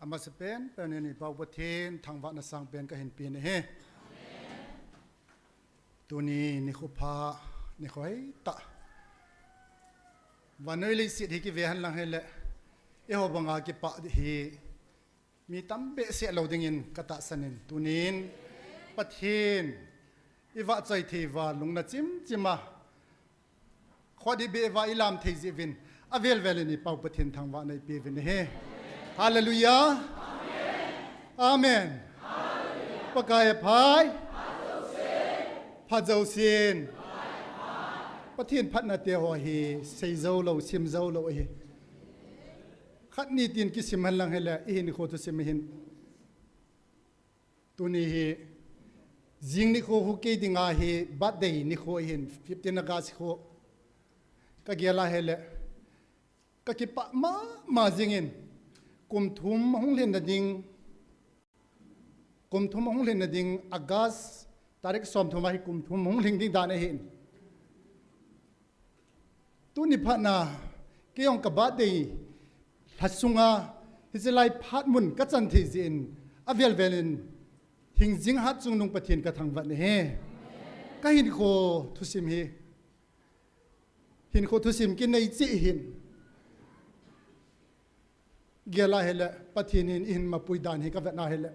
ama se pen pen ni pau pathin thang wa na sang pen ka hin pi ne he tuni ni khupa ni khoi ta wanoi le sit hi ki ve han lang hele e ho banga ki pa hi mi tam be se lo ding in kata sanin tunin pathin iwa chai the wa lungna chim chima khwadi be wa ilam thei zivin avel vel ni pau pathin thang wa nei pi vin he hallelujah amen pakai phai phajau sin pathin phatna te ho hi sei zo lo sim zo lo hi khat ni tin ki sim han lang hele in kho to sim hin tuni hi jing ni kho hu ke dinga hi birthday ni kho hin 15 august kho ka gela hele ka ki pa ma jingin kum thum hong len na ding kum thum hong len na ding august tarik som thuma hi kum thum hong ling ding da na hin tuni phatna ke yong ka birthday hasunga hizilai phat mun ka chan thi jin avel velin hing jing hat chung nung pathin ka thang wat ne he ka hin kho thusim hi hin kho thusim ki nei chi hin gela hele pathin in ma pui dan hi ka vet na hele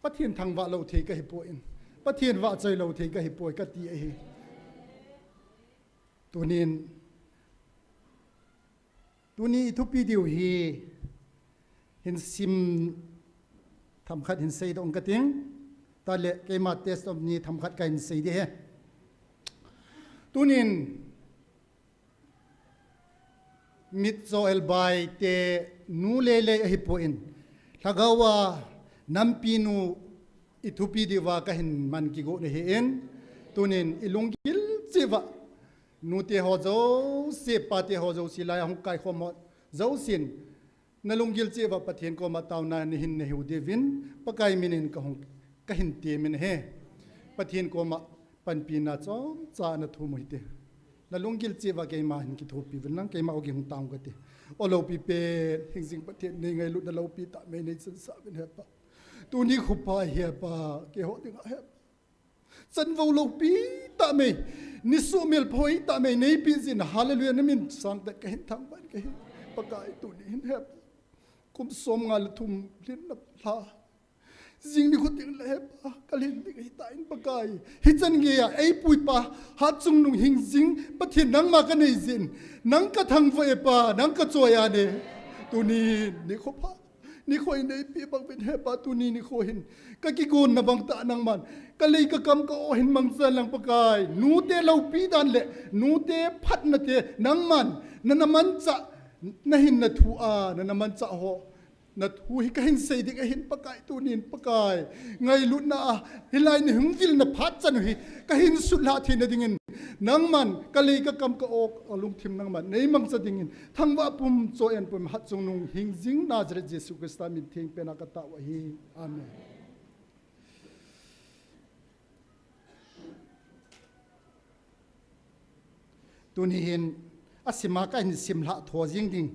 pathin thang wa lo the ka hi po in pathin wa chai lo the ka hi po ka ti hi tunin tuni thupi diu hi hin sim tham khat hin sei dong ka ting ta le ke ma test of ni tham khat ka hin sei de he tunin mit zo el bai te nu le le hi po in thagawa nampi nu ithupi diwa ka hin man ki go ne he en tunin ilungil chiwa nu te ho zo se pa te ho zo silai hong kai khom zo sin nalungil che wa pathian ko ma taw na ni hin ne hu devin pakai minin ka hong ka hin te min he pathian ko ma pan pi na chom cha na thu moi te nalungil che wa ke ma hin ki thu pi bin nang ke ma ogi hong taw ka te olo pi pe hing sing pathian ni ngai lu na lo pi ta me nei san sa bin he pa tu ni khu pa he pa ke ho ding he san vo lo pi ta me ni so mel phoi ta me nei pi zin hallelujah na min sang ta ka hin thang ban ka hin pakai tu ni hin he kum som ngal thum lin na la jing ni khuting le pa kalin ni hi ta in pakai hi chan nge ya ei pui pa ha chung nung hing jing pathin nang ma ka nei zin nang ka thang vo e pa nang ka choya ne tu ni kho pa ni khoi nei pi bang ben he pa tu ni kho hin ka ki gun na bang ta nang man ka lei ka kam ka o hin mang san lang pakai nu te lo pi dan le nu te phat na te nang man na man cha na hin na thu a na man cha ho na thu hi ka hin sei dik hin pakai tu nin pakai ngai lu na hilai ni hung vil na phat chan hi ka hin su la thi na dingin nang man ka lei ka kam ka ok lung thim nang man nei mang cha dingin thangwa pum cho en pum hat chung nung hing jing nazareth jesu christ min thing pe na ka ta wa hi amen tuni hin asima ka hin simla tho jing ding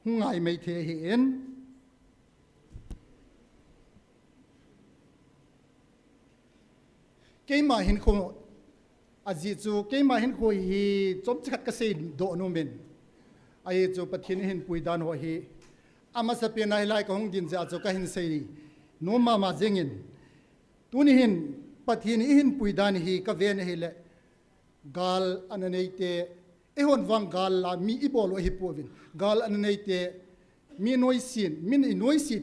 hungai mai the hi en keima hin kho aji chu keima hin kho hi chom chat ka sei do no men ai chu pathin hin pui dan ho hi ama sa pe nai lai ka hong din ja chu ka hin sei no ma jengin tuni hin pathin hin pui dan hi ka ven hi le gal ananei te ehon wang gal la mi ibolo hi povin gal ananei te mi noisin min noisi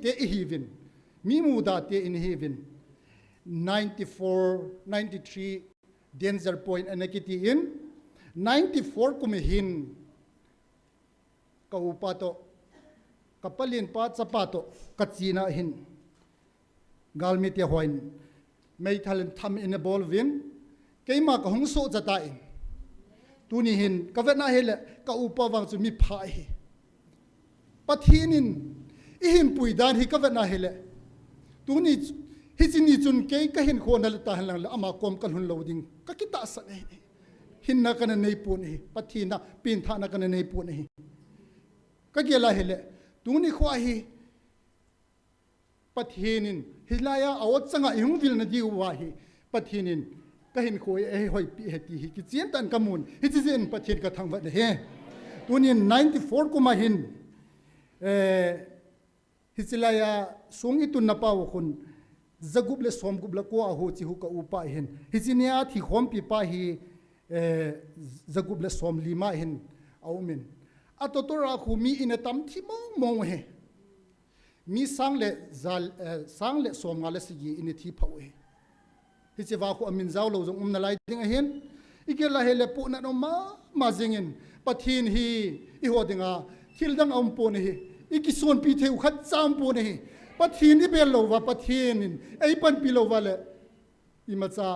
te hivin mi muda te in hivin 94 93 danger point anakiti in 94 kumihin ka upato kapalin pa chapato kachina hin galmi te hoin mai thalen tham in a ball win keima ka hongso jata in tuni hin ka vena hele ka upa wang chu mi phai hi pathinin ihin puidan hi ka vena hele tuni hizini chun ke ka hin khona ta halang la ama kom kan hun loading ka kita sa hin na kan nei pu ni pathina pin tha na kan nei pu ni ka gela hele tu ni khwa hi pathinin hilaya awat sanga yung vil na diwa hi pathinin kahin khoi hoi pi heti hi ki chen tan kamun hi chi zen pathin ka thangwa de he tunin 94 kuma hin hichilaya sung itun na paw khun zagup le som gup la ko a ho chi hu ka upa hin hichinia thi khom pi pa hi zagup le som lima hin aumin atotora khu mi ina tam thi mo he mi sang le som ngale si gi ini thi phau he hichiwa khu amin zaw lo jong na lai ding a hin ikela hele pu na no ma jingin pathin hi I hodinga thildang om po ne hi ikison pi theu khat cham po ne hi pathin I bel lo wa pathin ei pan pi lo wa le imacha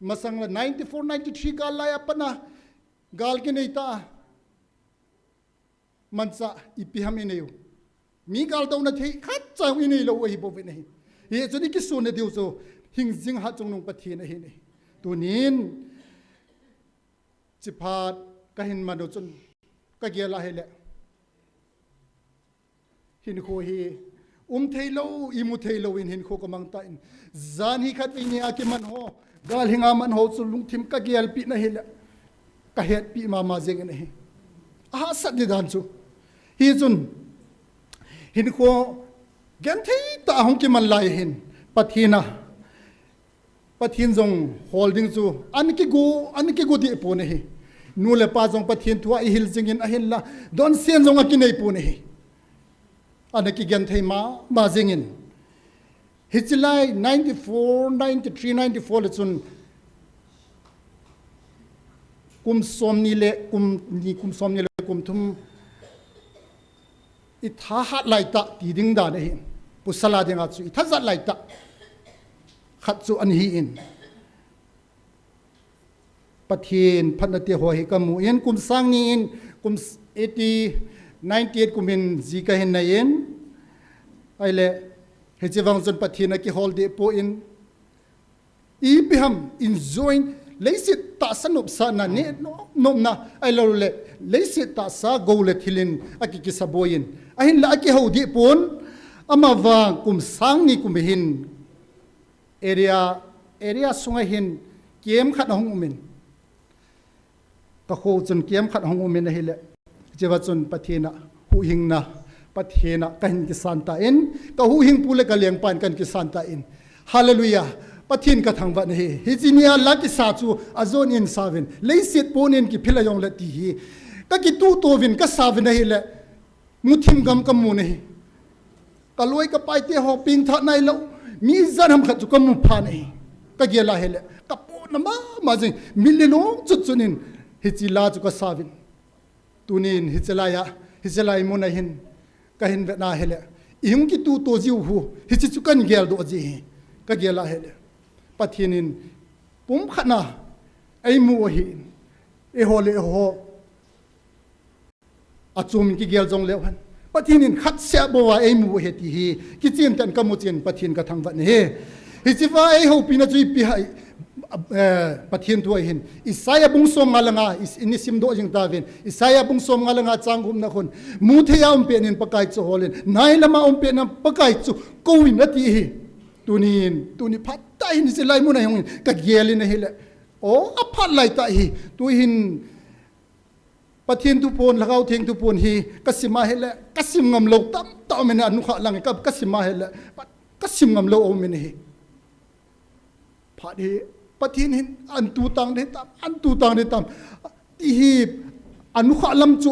masang la 94 93 gal la apana gal ke nei ta mansa ipi ham ine yo mi gal do na thei khat cham ine lo hi bo ve nei he choni ki sun ne deu so hing jing ha chung nong pathin a hi nei tunin chiphat kahin mano chun ka gela hele hin kho hi thailo imu thailo in hin kho kamang ta in zan hi khat ni akiman ho gal hinga man ho chu lungthim ka gel pi na hele ka het pi ma jeng ne hi a sat ni dan chu hi chun hin kho gen thei ta hong ki man lai hin pathin jong holding chu an ki go di po ne hi nu le pa jong pathin thua I hil jingin a hin la don sen jong a ki nei po ne hi anaki gen thei ma jingin hichilai 94 93 94 le chun kum som ni le kum thum I tha hat lai ta ti ding da ne hi pusala dinga chu I tha zat lai ta khat chu an hi in pathin phanati ho hi kamu yen kum sang ni in kum 80 98 kumin zika hin na yen aile hechewang zon pathina ki holde po in ibiham enjoying leisit ta sanup sa na ne nom na ailo le leisit ta sa go le thilin akiki saboyin ahin la ki hodi pon amawa kum sang ni kum hin area sunga hin kem khat hong umin ka kho chun kem khat hong umin na hile jewa chun pathina hu hing na pathina kan ki santa in ka hu hing pule ka leng pan kan ki santa in hallelujah pathin ka thangwa ne hi jinia la ki sa chu azon in savin leisit ponin ki phila yong la ti hi ka ki tu to vin ka savin hi le muthim gam kam mu ne ka loi ka pai te ho ping tha nai lo mi zan ham kha chu kam mu pha ne ka gela hele ka po na ma jing mililo chu chunin hi chi la chu ka savin tunin hichelai mona hin kahin na hele ihung ki tu to jiu hu hichi chukan gel do ji ka gela hele pathinin pum khana ai mu hi e hole ho achum ki gel jong lewan pathinin khat se bo wa ai mu he ti hi ki chin tan ka mu chen pathin ka thangwa ne hichi wa ai ho pina chui pi hai pathin tu hin isaya bung som ngalanga inisim do jing tavin isaya bung som ngalanga changum na khon mu theya pe nin pakai chu holen nai lama pe na pakai chu kowin ati hi tuni phatai ni se lai mu na hong ka gelin na hile o aphat lai ta hi tu hin pathin tu pon lagau thing tu pon hi kasima hele kasim ngam lo tam ta men anu kha lang ka kasima hele kasim ngam lo o men hi phadi pathin hin an tu tang de tam ti hi anu kha lam chu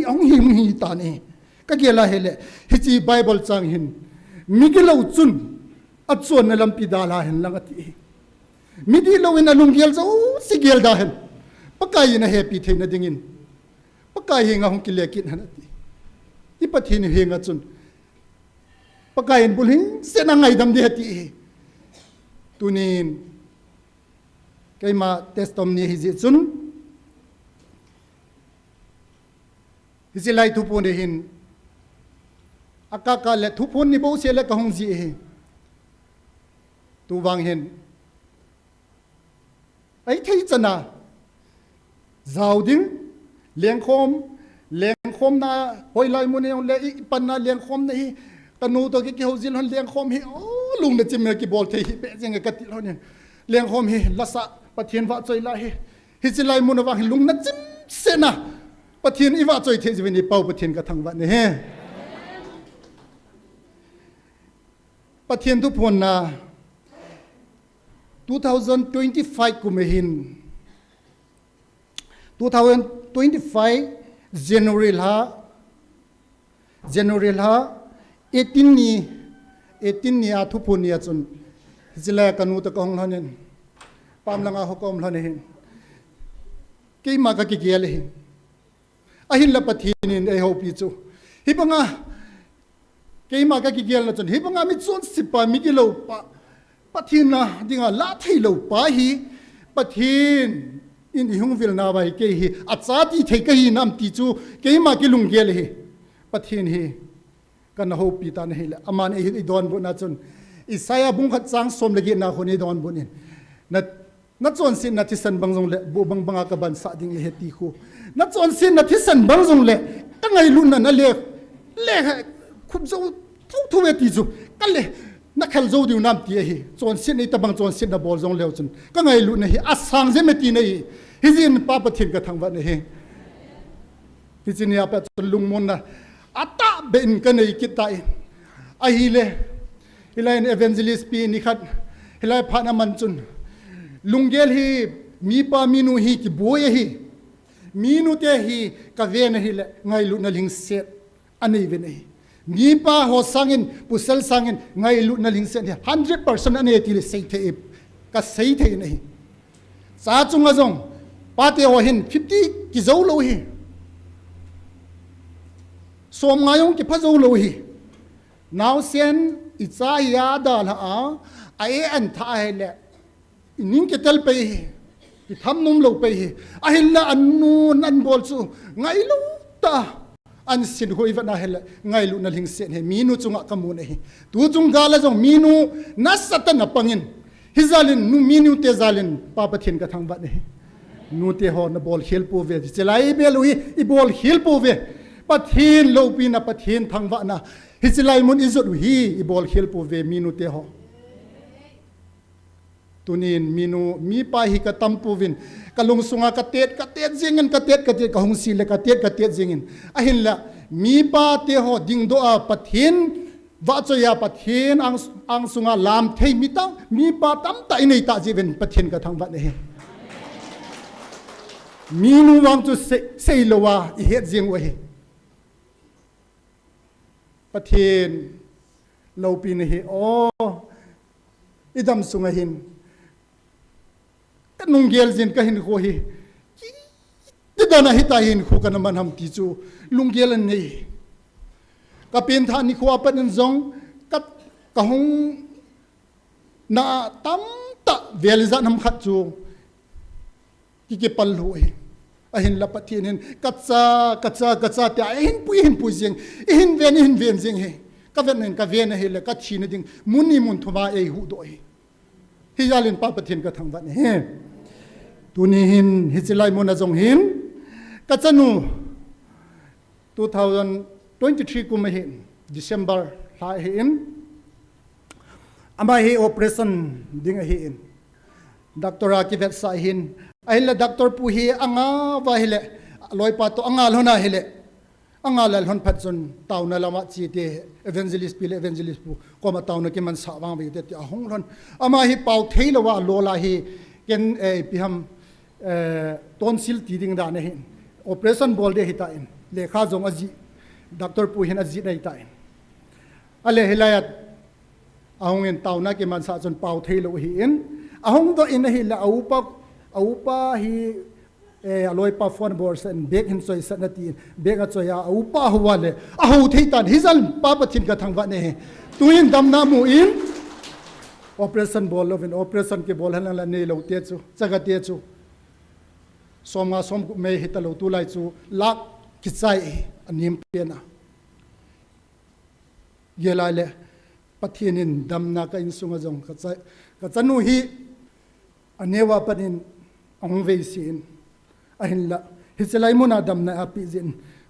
hong hi ta ne ka gela hele hi chi bible chang hin migilo chun achon na lam pi dala hin lang ati midi lo in alung gel zo sigel da hen pakai na happy thein na dingin pakai hinga hong kilekin hanati ti pathin hinga chun pakai en bulhing se na ngai dam de hati tunin kaima testom ni hizi chun hizi lai thu pon hin akaka le thu pon ni bo se le ka hong ji he tu wang hin ai thei chana zauding leng khom khom na hoi lai mun yong le pan na liang khom na hi kanu to ki ho zil hon liang khom hi o lung na chim ki bol the hi pe jeng ka ti lo ne liang khom hi lasa pathian wa choi la hi hi chi lai mun wa lung na chim se na pathian i wa choi the ji ni pau pathian ka thang wa ne he pathian tu phon na 2025 kumehin 2025 January la 18 ni athu punia chun zila kanu ta kong hanen pam langa hokom lane hin ke ma ka ki gele hin ahin la pathin in e hopi chu hibanga ke ma ka ki gele chun hibanga mi chon sipa mi ki lo pa pathin na dinga la thei lo pa hi pathin in hung vil na bai ke hi achati thei ka hi nam ti chu ke ma ki lung gele hi pathin hi kan ho pi ta nei la aman e don bu na chun isaya bung khat chang som lagi na khoni don bu nin na chon sin na thisan bang jong le bu bang banga ka ban sa ding le heti khu na chon sin na thisan bang jong le ka ngai lu na le khum zo thu ve ti chu ka le na khal zo diu nam ti hi chon sin ni ta bang chon sin na bol jong le chun ka ngai lu na hi asang je me ti nei hi jin pa pa thin ka thang wa ne hi hi jin ya pa lung mon na ata ben ka nei kitai a hi le hilain evangelist pi ni khat hilai phana man chun lungel hi mi pa minu hi ki boy hi minu te hi ka ve na hi le ngai lu na ling set ani ve nei mi pa ho sangin pusel sangin ngai lu na ling set 100% ani ti le sei the ka sei the nei sa chung a jong pa te ho hin 50 ki zo lo hi som ngayong ki pha zo lo hi now sen icha ya da la a an tha hele ning ke tel pe hi tham num lo pe hi a hilla an nun an bol chu ngai lu ta an sin hoi va na hele ngai lu na ling sen he minu chunga kamu nei tu chung ga la jong minu na sata na pangin hizalin nu minu te zalin pa pathin ka thang ba nei nu te ho na bol hel po ve chelai be lu hi bol hel po ve pathin lo pi na pathin thang wa na hichilai mun izot hi i bol khel po ve minu te ho tunin minu mi pa hi ka tampu vin kalung sunga ka tet jingin ka tet ka hung si le ka tet jingin ahin la mi pa te ho ding do a pathin wa cho ya pathin ang sunga lam thei mi ta mi pa tam ta nei ta jiven pathin ka thang wa ne minu wang tu sei lo wa i het jing wa hi pathin lo pi ne hi o idam sunga hin kanung gel jin ka hin ko hi ti dana hi ta hin khu kan man ham ti chu lung gel an nei ka pen tha ni khwa pan an zong ka hung na tam ta vel za nam khat chu ki pal hu hi ahin la pathin hin kacha ta hin pui jing hin ven jing he ka ven he le ka thina ding muni mun thuma e hu do hi yalin pa pathin ka thang wa ne he tuni hin hichilai mun azong hin ka chanu 2023 kum he December ha hin ama he operation ding he in doctor akivet sa hin ahila doctor pu hi anga wa hele loi pa to anga lona hele anga lal hon phat chun tauna lama chi te evangelist pu ko ma tauna ki man sa wang bi te hong lon ama hi pau theilo wa lola hi ken piham tonsil ti ding da ne hin operation bol de hita in lekha jong aji doctor pu hin aji nei ta in ale hilayat ahong en tauna ki man sa chun pau theilo hi in ahong do in hi la aupa hi aloi pa phone bors and beg hin choi sanati beg a choya aupa huwale a ho theitan hizal pa pathin ka thangwa ne tuin damna mu in operation bol lovin operation ke bol halang la ne lo te chu chaga te chu soma som me hitalo tu lai chu lak kichai anim pena yelale pathinin damna ka in sunga jong ka chanu hi anewa panin ang veisin ahin la hiselai mo na dam na api jin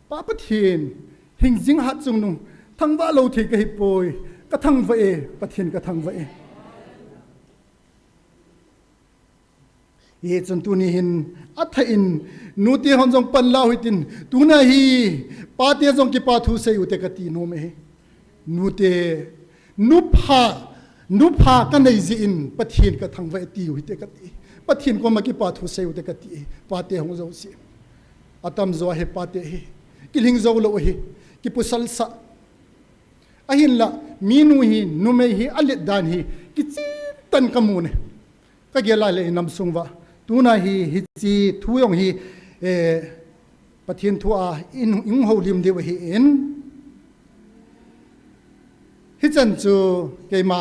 pa pathin hing jing hat chung nu thang wa lo the ka hi poi ka thang va e pathin ka thang va e ye chun tu ni hin atha in nu te hon jong pan la huitin tu na hi pa te jong ki pa thu se u te ka ti no me nu te nu pha ka nei ji in pathin ka thang va ti hu te ka ti pathin ko ma ki pa thu se u te ka ti pa te hong zo si atam zo he pa te hi kiling zo lo hi ki pusal sa ahin la minu hi nu me hi alit dan hi ki chin tan ka mu ne ka ge la le nam sung wa tuna hi hi chi thu yong hi pathin thu a in ho lim de hi in hi chan chu ke ma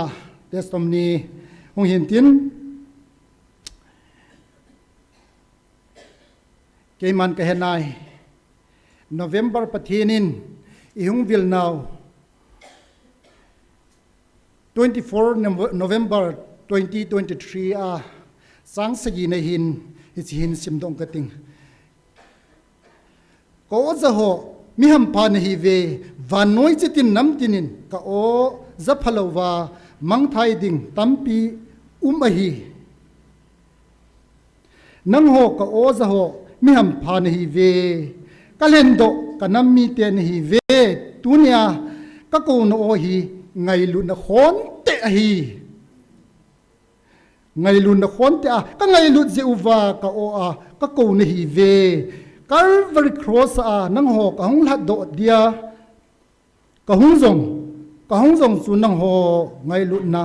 testom ni hong hin tin ke man ka henai November pathinin ihung vil now 24 November 2023 a sang sagi na hin hin simdong kating ko za ho mi ham pa na hi ve vanoi chitin nam tinin ka o za phalowa mang thai ding tampi a hi nang ho ka o za ho mi ham pa na hi ve kalendo kanam mi te na hi ve tunia ka ko no o hi ngai lu na khon te a hi ngai lu na khon te a ka ngai lu je uwa ka o a ka ko na hi ve Calvary cross a nang ho ka hong lat do dia ka hong zong chu nang ho ngai lu na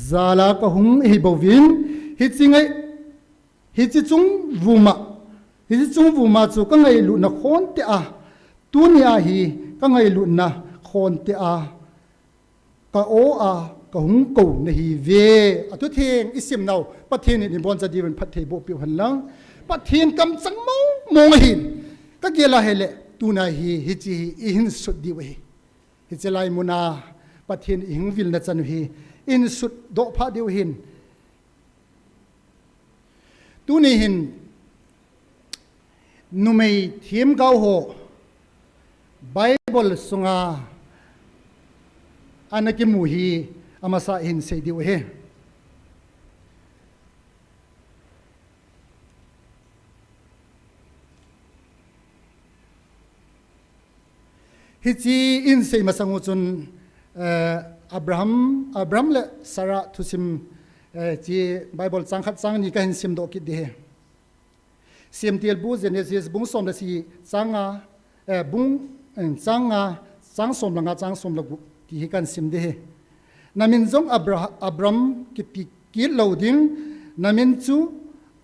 zala ka hong hi bovin hi chingai hi chi chung vuma chu ka ngai lu na khon te a tunia hi ka ngai lu na khon te a ka o a ka hung ko na hi ve atu theng isim nau pathin ni bon cha diwen phathei bo pi han lang pathin kam chang mo hin ka gela hele tuna hi chi in sut di we hi chelai muna pathin ing vil na chan hi in sut do pha diu hin tuni hin numei thim gau ho Bible sunga anaki mu hi amasa hin sei diu he hichi in sei masangu chun Abraham le Sarah thusim chi Bible changkhat chang ni ka hin sim do ki de sim tiel bu Genesis bung som la si changa bung changa chang som la nga chang som la gu ki hi kan sim de namin jong Abraham ki loading namin chu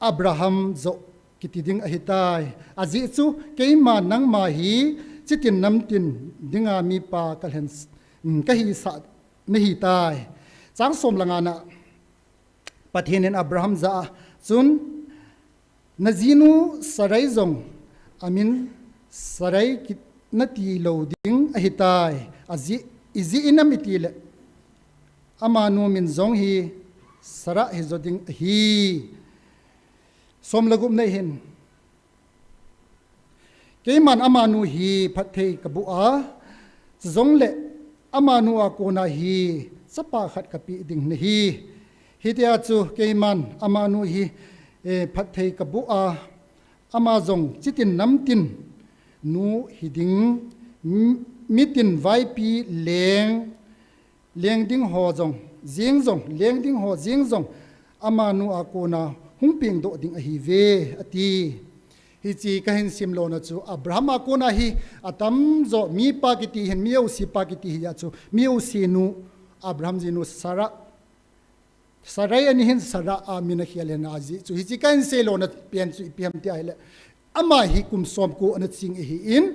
Abraham zo ki ti ding ahitai aji chu keima nang ma hi chitin nam tin dinga mi pa kalhen ka hi sa nahi tai chang som langa na pathinin Abraham za chun nazinu sarai zong amin sarai ki nati loading ahitai aji izi inamiti le amanu min zong hi sara hi zoding hi som lagum nei hin keiman amanu hi phathei kabu a zong le amanu a kona hi sapa khat kapi ding ne hi hitia chu keiman amanu hi phathei kabu a amazong chitin namtin nu hiding mitin vai pi leng ding ho zong jing zong leng ding ho jing zong amanu a kona hungping do ding a hi ve ati hi chi ka hin sim lo na chu Abraham a kona hi atam zo mi pa ki ti hin miu si pa ki ti ya chu miu si nu Abraham ji nu sarai ani hin sara a mina khialen aji chu hi chi ka hin se lo na pian chu piam ti ai le ama hi kum som ko ana ching hi in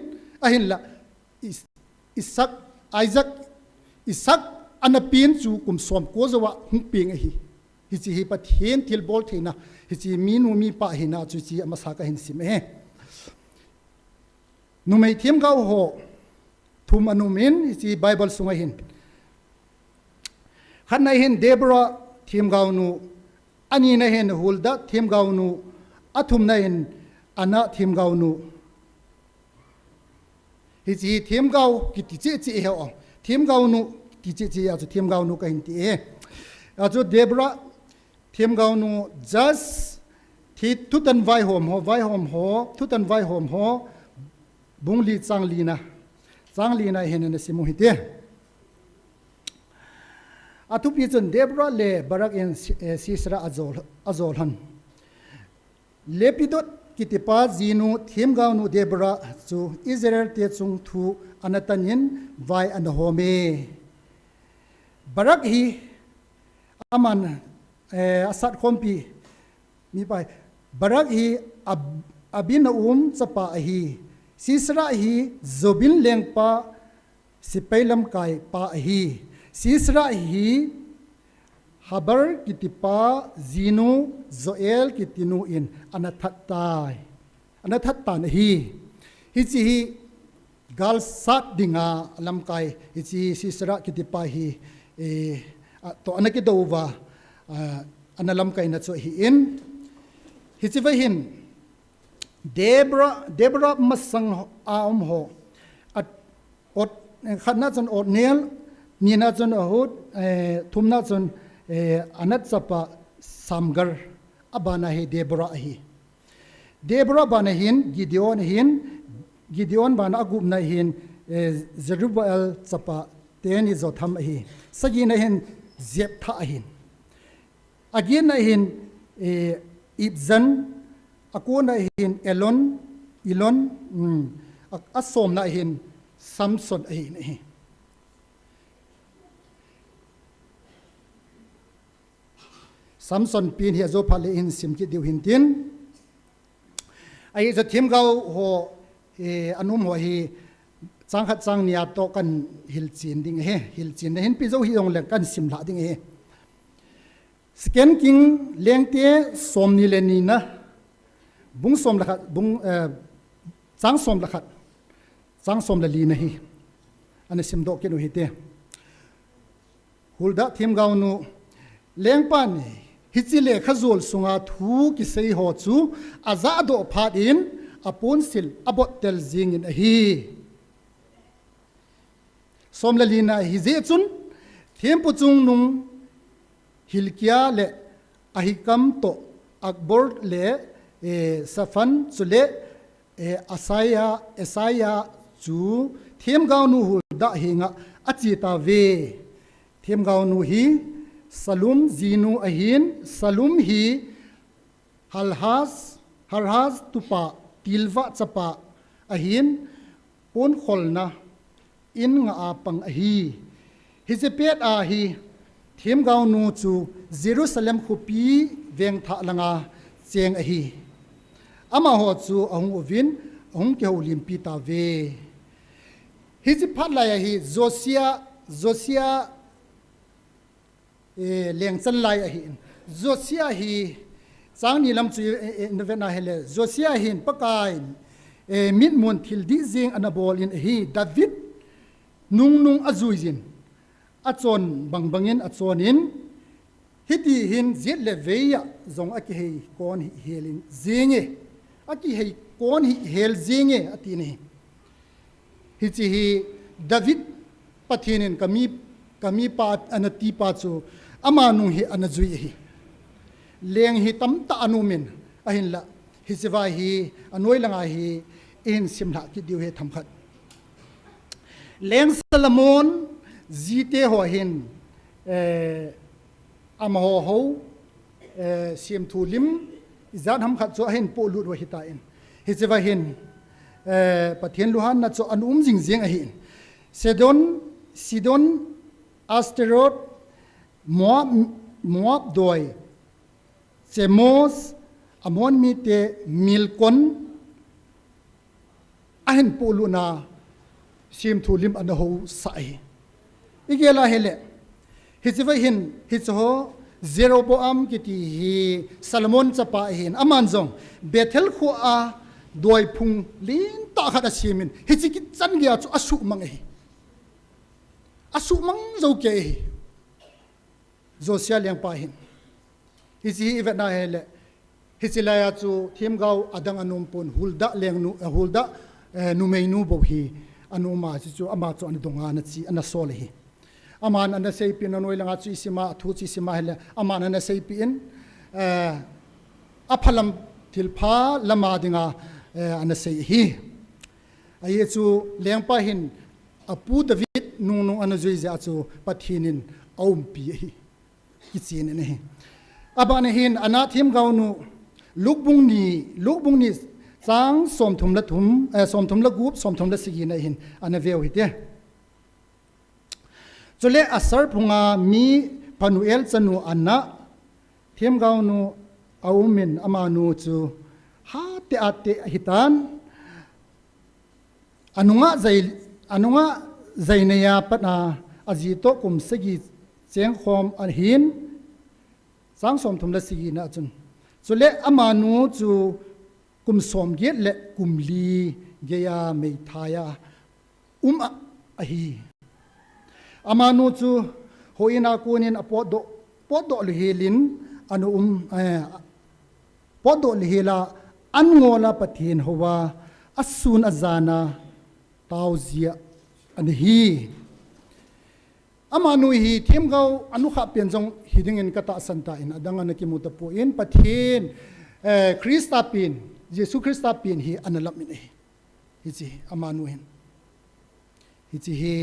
a hin la Isaac anapin chu kum som ko zawa hungping hi hi chi hi pathen til bol theina hi chi minu mi pa hina chu chi amasa ka hin sim he numei thiam gau ho thum anumin hi chi Bible sunga hin khanna hin Deborah thiam gau nu ani na hin hulda thiam gau nu athum na hin ana thiam gau nu hi chi thiam gau ki ti chi he ong thiam gau nu ti chi a chu thiam gau nu ka hin ti e a chu Deborah thiam gau nu just thi tu tan vai hom ho tu tan vai hom ho bung li chang li na hen na simu hi te atu pi chun Deborah le Barak en Sisera azol han lepidot kitipa zinu thim gau nu Deborah chu Israel te chung thu anatanin vai anahome Barak hi aman asat khompi mi pai Barak hi abinaum chapa hi Sisera hi zobin lengpa sipailam kai pa hi Sisera hi habar kitipa zinu zoel kitinu in anathat hi chi hi gal sat dinga lam kai chi Sisera kitipa hi to anaki dova analam kai na cho hi in hi chi vai hin Deborah masang aum ho at ot khatna chon ot nel nina chon ahut thumna chon anat chapa samgar abana hi Deborah bana hin Gideon bana agup na hin Zerubbabel chapa teni zotham hi sagina hin zeptha hin agin na hin ibzan akona hin ilon asom na hin Samson hin Samson pin hi zo phale in simki diu hin tin ai za thim gau ho anum ho hi chang khat chang nia to kan hil chin ding hil chin hin pi zo hi ong le kan sim la ding scan king lengte som ni le ni na bung som la khat bung chang som la khat chang som la li na hi ana sim do ke no hi te hulda thim gau nu leng pan hichile khazol sunga thu ki sei ho chu aza do phat in apun sil abot tel jing in hi somla lina hi je chun thempu chung nung hilkia le ahikam to akbor le safan chule asaya chu them gau nu hu da hinga achi ta ve them gau nu hi Salum zinu ahin Salum hi harhas tupa tilva chapa ahin pon kholna in nga apang ahi hizepet a hi thim gau nu chu Jerusalem khupi veng tha langa cheng ahi ama ho chu ahung ovin ahung ke holim pi ta ve hiziphat la hi Josia leng chan lai a hin Josia hi chang ni lam chu novena hele Josia hin pakai mit mun thil di jing anabol in hi David nung azui jin achon bangbangin achonin hiti hin zet le veya zong aki hei kon hi helin zinge aki hei kon hi hel zinge atini hiti hi David pathinin kami pa anati pa chu amanu hi anazui hi leng hi tamta anumin ahin la hi siwa hi anoi langa hi in simla ki diu he thamkhat leng Solomon zite ho hin amho ho sim thulim izan ham khat cho hin po lu ro hita in hi siwa hin pathian luhan na cho anum jing a hin Sidon Asteroth Moab doi Chemos amon mite milkon ahin puluna sim thulim anaho sai igela hele hichiva hin hicho Jeroboam kiti hi Solomon chapa hin amanjong Bethel khu a doi phung lin ta khata simin hichiki chan gya chu asu mangi asu mang zo ke Josia leng pa hin hichi evena hele hichilaya chu thim gau adang anum pun hulda leng nu hulda numei nu bo hi anuma chi chu ama chu an donga na chi ana sol hi aman ana sei pin anoi langa chu isima thu chi sima hele aman ana sei pin aphalam thilpha lama dinga ana sei hi ai chu lengpa hin apu david nu ana zui za chu pathinin aum pi hi ki chin ne hi abane hin anathim gaunu lukbung ni sang som thum la gup som thum la sigi na hin ana veu hi te chule asar phunga mi panuel chanu anna them gaunu aumin amanu chu ha te ate hitan anunga zainaya patna azito kum segi cheng khom an hin sang som thum la sigi na chun chule amanu chu kum som ge le kum li ge ya me thaya a hi amanu chu hoina kunin podo le helin anu podo le hela angola pathin howa asun azana tauzia an hi amanu hi themgau anu kha penjong hidingen kata santa in adanga na kimuta po in pathin krista pin jesu krista pin hi analam in hi chi amanu hin hi chi hi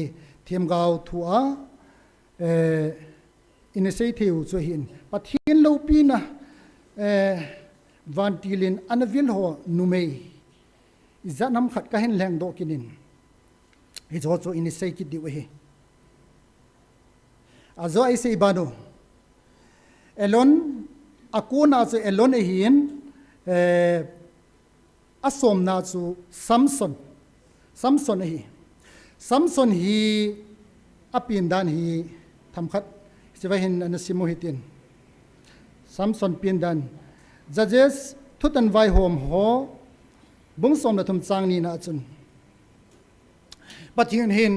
themgau thua in sei theu chu hin pathin lo pina vantilin anavil ho numei izanam khat ka hen leng do kinin hi zo in sei ki diwe hi azo ai sei bano elon akuna chu elon hin asom na chu samson hi apin dan hi thamkhat sivahin anasimu hitin samson pin dan judges thutan vai hom ho bung som na thum chang ni na chun pathin hin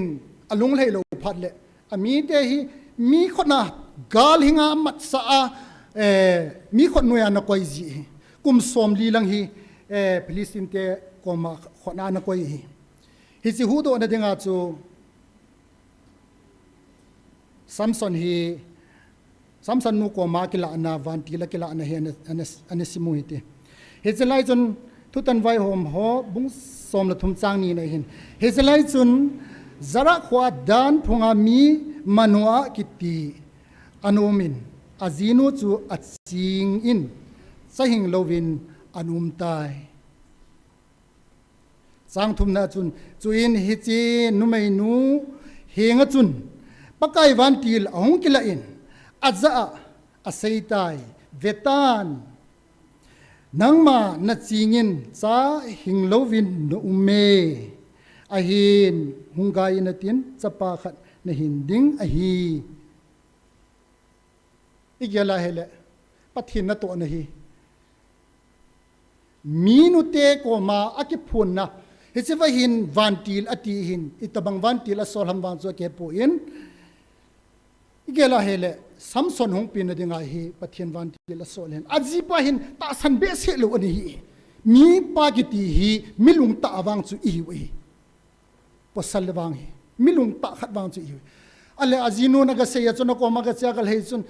alung lei lo phat le ami te hi mi khona gal hinga mat sa mi khot noya na koi ji kum som li lang hi Philistine te koma khona na koi hi chi hu do na dinga chu Samson nu koma kila na vanti la kila na he anasimu hite hezelai chun thutan vai hom ho bung som la thum chang ni na hin hezelai chun zara khwa dan phunga mi manua kiti anumin azinu chu aching in sahing lovin anum tai sang thum na chun chuin hi chi numei nu henga chun pakai vantil ahung kila in aza asaitai vetan nangma na chingin cha hinglovin no ume ahin hungai na tin chapa khat na hinding ahi igela hele pathin na to na hi minute ko ma akiphun na hichewa hin vantil ati hin itabang vantil asol ham wang zo ke po in igela hele samson hong pin dinga hi pathian vantil asol hen ajipa hin ta san be se lo ani hi mi pa ki ti hi milung ta awang chu i we posal wang hi milung ta khat wang chu i ale azinu na ga se ya chona ko ma ga cha gal he chun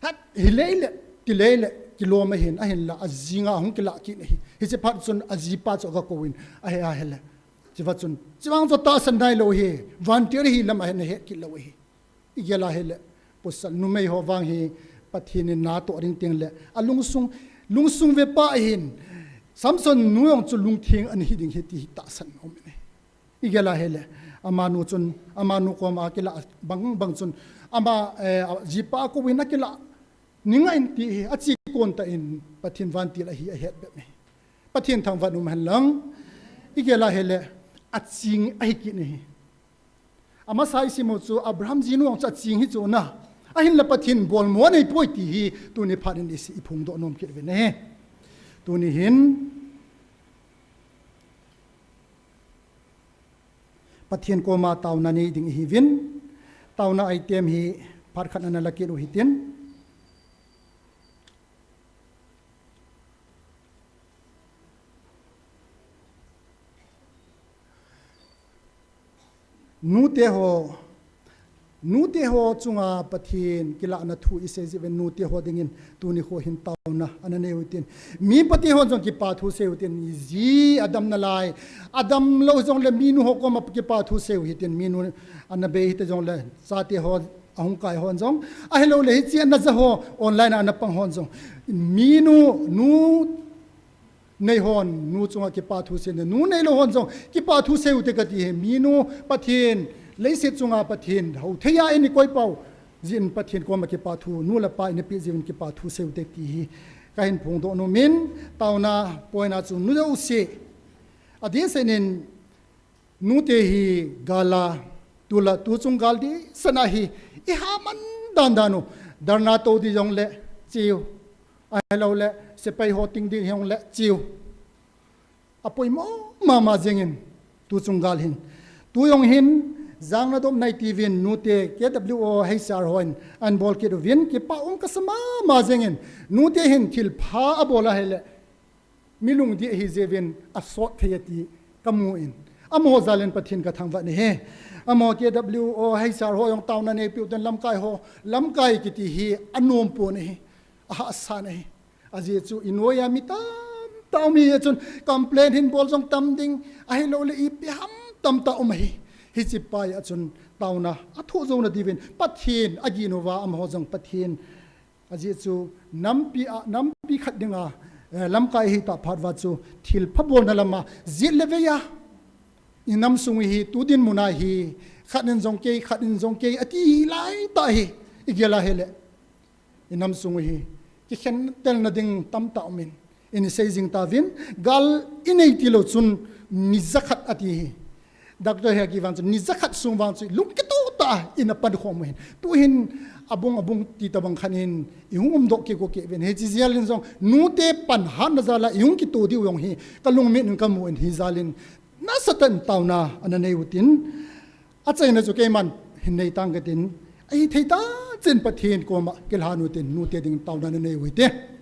hat hilele tilele kiloma hin a hin la azinga hong kila ki hi hi che phat chun ajipa cho ga ko win a he a hele chiwa chun chiwang zo ta san dai lo hi vantil hi lam a he ki lo hi igela hele posal numei ho wang hi pathin na to ring ting le lungsung ve pa hin samson nuyong chu lungthing an hi ding he ti ta san om ne igela hele amanu chun amanu ko ma kila bang chun ama jipa ko win akila ninga in ti achi kon ta in pathin vanti la hi a het be me pathin thang vanum han lang igela hele aching a hi ki ne ama sai simo chu abraham jinu ang cha ching hi chu na ahin la pathin bol mo nei poi ti hi tu ni pharin isi iphung do nom kir ve ne tu ni hin pathin ko ma taw na nei ding hi vin taw na item hi phar khan na la ki ru hitin nu te ho chunga pathin kila na thu ise jiven nu te ho dingin tu ni ho hin tauna anane utin mi pati ho jong ki pa thu se utin ji adam na lai adam lo jong le minu ho ko ma ki pa thu se utin minu anabe hite jong le sa te ho ahung kai hon jong a hello le chi na za ho online ana pang hon jong minu nu nei hon nu chunga ki pa thu se ne nu nei lo hon jong ki pa thu se ute ka ti he minu pathin lấy xe chunga pathin hậu thấy ai ni koi pau zin pathin ko ma ke pa thu nu la pa ni pi zin ke pa thu seu te ti ka hin phung do no min tauna poina chu nu do se adi se nin nu te hi gala tula tu chung gal di sana hi I ha man dan danu darna to di jong le chiu ai lo le se pai ho ting di jong le chiu apoi mo mama jengin tu chung gal hin tu yong hin Zang na dom nai TVN nute KWO HSR hoin an bol ke do vin ke pa ka sama ma zengin nute hin thil pha abola hele milung di hi zevin asot thayati kamu in amo zalen pathin ka thangwa ne he amo KWO HSR ho yong tauna ne pi utan lamkai ki ti hi anom po ne a sa ne aji chu inoya mitam taumi chun complain hin bol jong tam ding a hello le I pi ham tam ta umhi hichipai achun tauna atho zona divin pathin aginova am hojang pathin aji chu nampi khatdinga lamkai hi ta phatwa chu thil phabol na lama zilleveya inam sungi hi tudin muna hi khanin jong ke ati lai ta hi igela hele inam sungi hi ki khen tel na ding tam ta min in seizing tavin gal inei tilo chun nizakhat ati hi Dr. Hegi van ni zakat sung van lung ke to ta in a pad khom hin tu hin abung ti tabang khanin ihum dok ke ko ke ven he chi zialin jong nu te pan han na zala ihung ki to di yong hi kalung me nun kamu in hi zalin na satan tauna ananei utin a chaina chu ke man hin nei tang ka tin ai theita chen pathin ko ma kelhanu tin nu te ding tauna na nei uite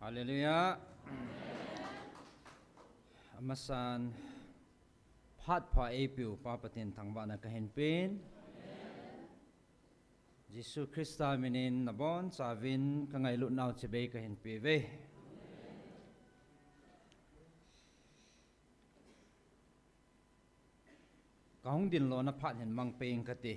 Hallelujah. Amasan phat pha epiu papatin thangba na kahin pin. Jesu Christa minin nabon savin kangai lut naw chebe kahin pi ve. Kaung din lo na phat hin mang peng kati.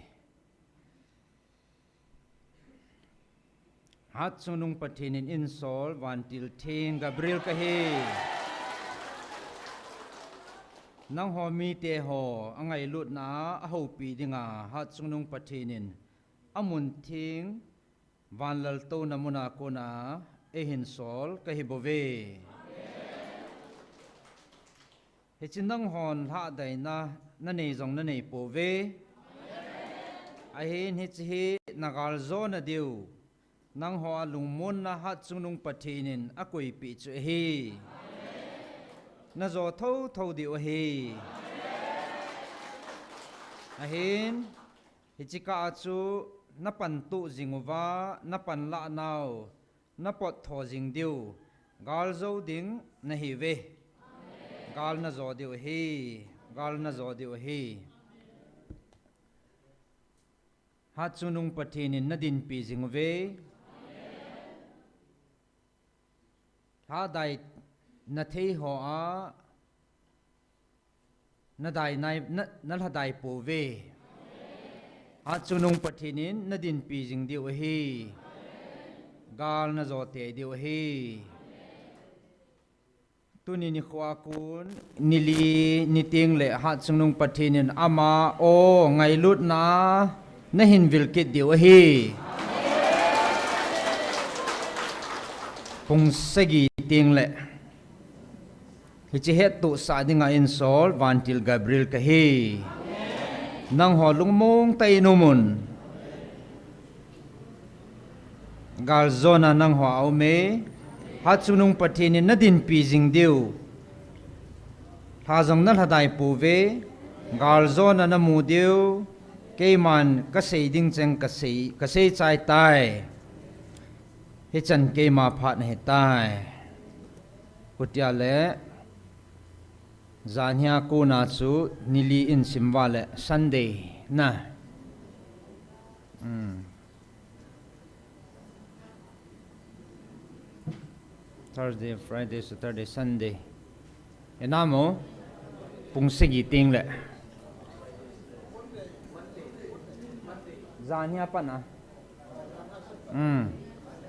Hat sunung patinin insol vantil thing Gabriel kahi nang ho mi te ho angai lut na a ho pi dinga hat sunung patinin amun thing vanlal to namuna kona ehin sol kahi bove he chinang hon ha dai na nei jong na nei pove a hin hi chi nagal zo na diu nang hoa lung mon na hat sunung patinin akoi pi chu hi na zo tho di o hi ahin hichika chu na pan tu jingwa na pan la naw na pot tho jing diu gal zo ding na hi ve gal na zo diu hi hat sunung patinin na din pi jing ve ha dai na thei ho a na dai nai na la dai po ve ha chunung pathinin na din pi jing diu hi gal na zo te diu hi tuni ni khwa kun nili niting le ha chunung pathinin ama o ngai lut na hin vil kit diu hi pung segi ting le hi chi het tu sa dinga in sol vantil Gabriel ka hi nang ho lungmong tai numun gal zona nang ho au me hat sunung pathini nadin pi jing diu ha jong na hadai pu ve gal zona na mu diu ke man ka sei ding cheng ka sei chai tai he chan ke ma phat he tai kutia le zanya ko na chu nili in simwa le Sunday na Thursday Friday Saturday Sunday enamo pungsigi ting le zanya pa na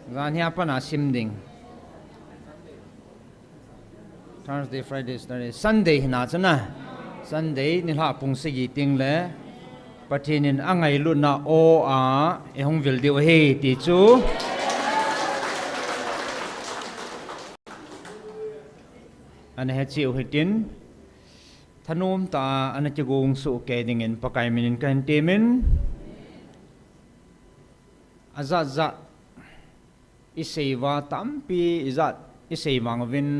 zanya pa na simding Thursday Friday Saturday Sunday na chana Sunday ni ha pungsigi ting le patinin angai lu na o a e hong vil diu he ti chu an he chiu hitin thanum ta an chi gung su ke ding in pakai minin kan temin azat iseiwa tampi izat iseiwang vin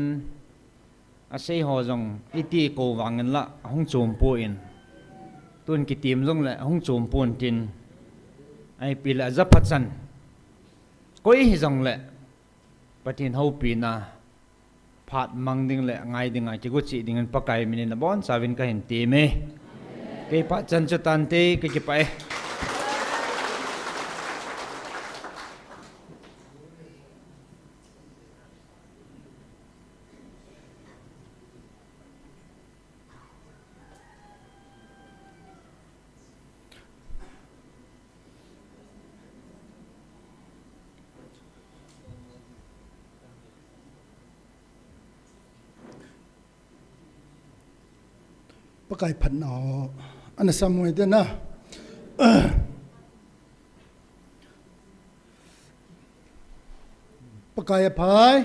asei ho jong iti ko wangen la hong chom po in tun ki tim jong la hong chom pon tin ai pila zapachan koi hi jong le patin ho pi na phat mang ding le ngai ding ai ki gu chi ding pakai minin bon savin ka hin ti me ke pa chan chu tan te ke ki pai pakai phan no ana samoi de na pakai phai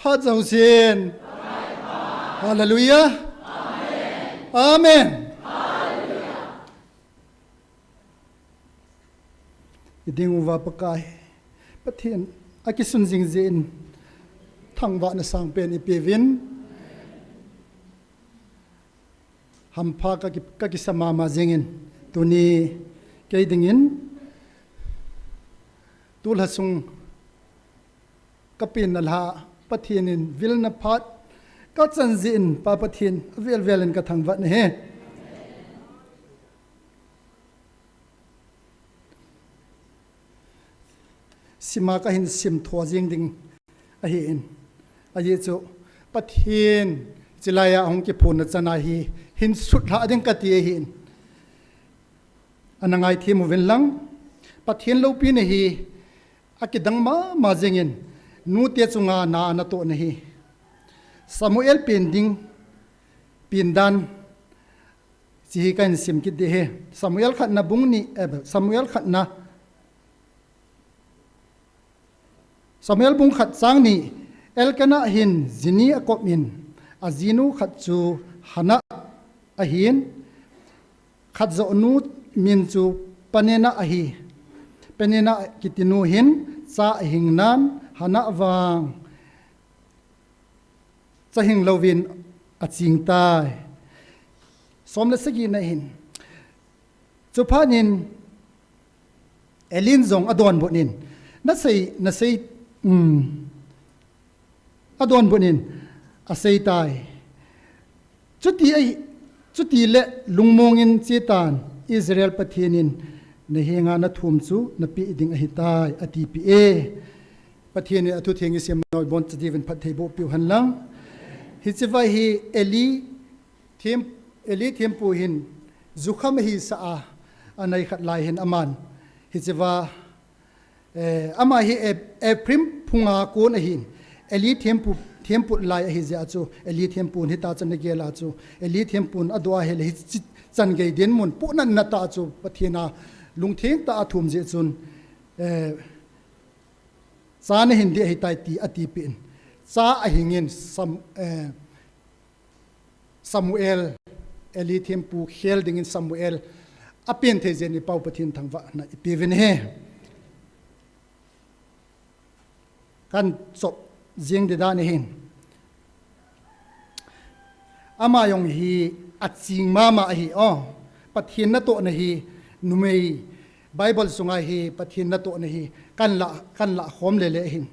pha zau sin hallelujah amen iding wa pakai pathian akisun jing jin thangwa na sang pen ipevin hampa ka ki sama ma jengin tuni ke dingin tul hasung kapin nalha pathinin vilna phat ka chanjin pa pathin vel velen ka thangwa ne he sima ka hin sim thwa jing ding a hi in a ye chu pathin chilaya hong ki phun na chana hi hin sut la ding ka ti hin anangai thimu ven lang pathin lo pi ne hi akidang ma jengin nu te chunga na na to ne hi Samuel pending pindan chi kan sim ki de he Samuel khat na bung ni Samuel khat na Samuel bung khat sang ni Elkana hin zini akopmin azinu khat chu hana ahin khat zo nu min chu panena ahi panena kitinu hin cha hingnan hana wang chahing lovin aching tai somle sagi na hin chupanin elin zong adon bonin na sei adon bonin asei tai chuti le lungmongin chitan Israel pathinin na henga na thum chu na pi ding a hitai ati pi e pathini athu thengi sem noi bon chdiven phathei bo pi han lang hi chiwa hi eli them pu hin zukham hi sa a anai khat lai hin aman hi chiwa ama hi April phunga ko na hin eli them pu lai hi ja chu eli them pu hi ta chan ge la chu eli them pu adwa he hi chan ge den mun pu nan na ta chu pathina lungtheng ta athum je chun san hin de hi tai ti ati pin cha a hingin Samuel eli them pu khel ding in Samuel apin the je ni pau pathin thangwa na ipivin he kan chop jing de da ni hin ama yong hi aching mama hi pathin na to na hi numei Bible sungai hi pathin na to na hi kan la khom le hin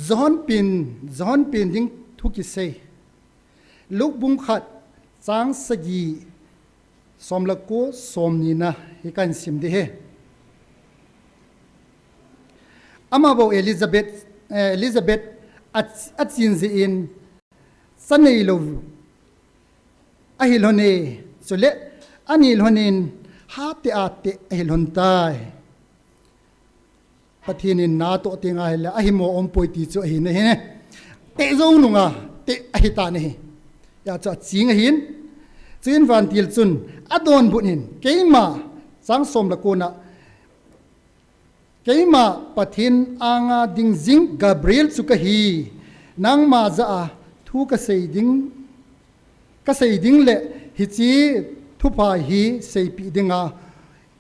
John pin ding thu ki sei luk bung khat chang sagi som la ko som ni na hi kan sim de he ama bo Elizabeth at sin zi in sanei lo ahilone chule anil honin hate ate ahilon tai pathinin na to tinga hela ahimo ompoi ti chu hin he te zo nunga te ahita ne ya cha ching hin chin van til chun adon bunin keima sang som la kona keima pathin anga ding jing Gabriel chu ka hi nang ma za thu ka sei ding le hi chi thu pa hi sei pi dinga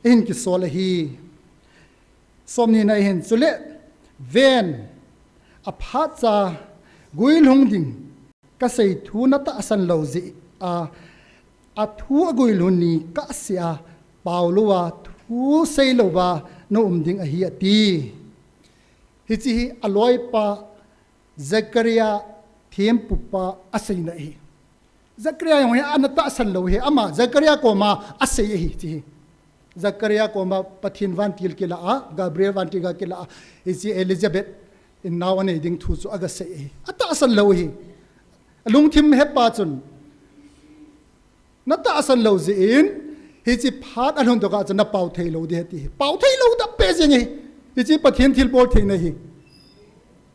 in ki sol hi somni na hin chule ven a pha cha guil hung ding ka sei thu na ta asan lo ji a thu guil hun ni ka sia pauluwa thu sei lo ba no ding a hi ati hi chi aloi pa Zakaria thiam pupa asai na hi Zakaria yong he anata asan lo he ama Zakaria ko ma asai hi chi Zakaria ko ma pathin van til kila Gabriel van tiga kila isi Elizabeth in now ane ding thu chu aga sei ata asan lo hi lung thim he pa chun nata asan lo ji in hi chi phat anhon to ka chana pau thei lo de ti pau thei lo da pe jeng hi chi pathin thil bol thei na hi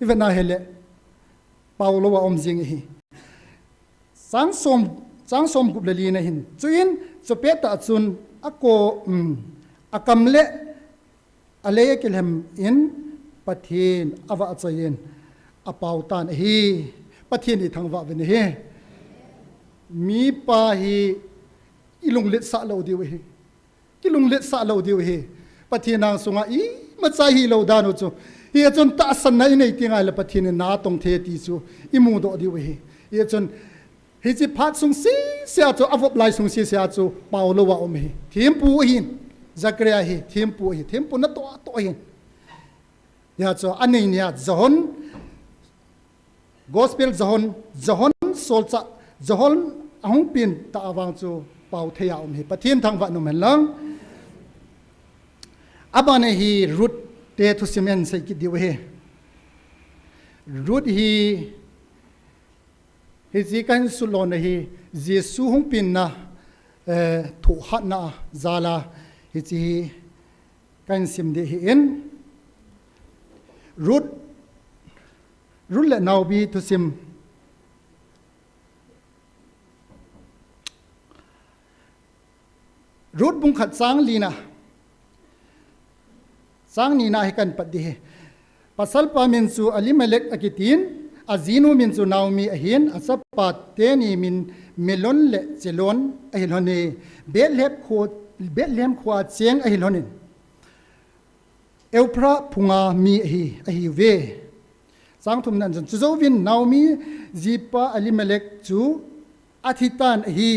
ivena hele paulo wa om jing hi sang som gup le li na hin chuin chopeta chun ako akamle ale kelhem in pathin awa chayin apau tan hi pathin ni thangwa ven hi mi pa hi ilung let sa lo diu hi kilung let sa lo diu hi pathin nang sunga i ma cha hi lo da no chu hi chon ta san na nei tinga le pathin na tong the ti chu imu do diu hi hi chon hi chi phat sung si sia chu avop lai sung si sia chu paulo wa om hi thim pu hin Zakaria hi thim pu na to hin ya chu anei nia John gospel John solcha John ahung pin ta awang chu pau theya om hi pathin thang wa no men lang abane hi root te thu simen sai ki diu he root hi ji kan sulon hi Jesu hung pin na thu hat na zala hi chi kan sim de hi in root le now bi to sim root bung khat sang lina sang ni na hi kan pat di pasal pa min su Elimelech akitin azinu min su Naomi ahin asapa teni min melon le chelon ahilone Bethlehem khwa cheng ahilonin Eupra phunga mi ahi ve sang thum nan chu zovin Naomi zipa Elimelech chu athitan ahi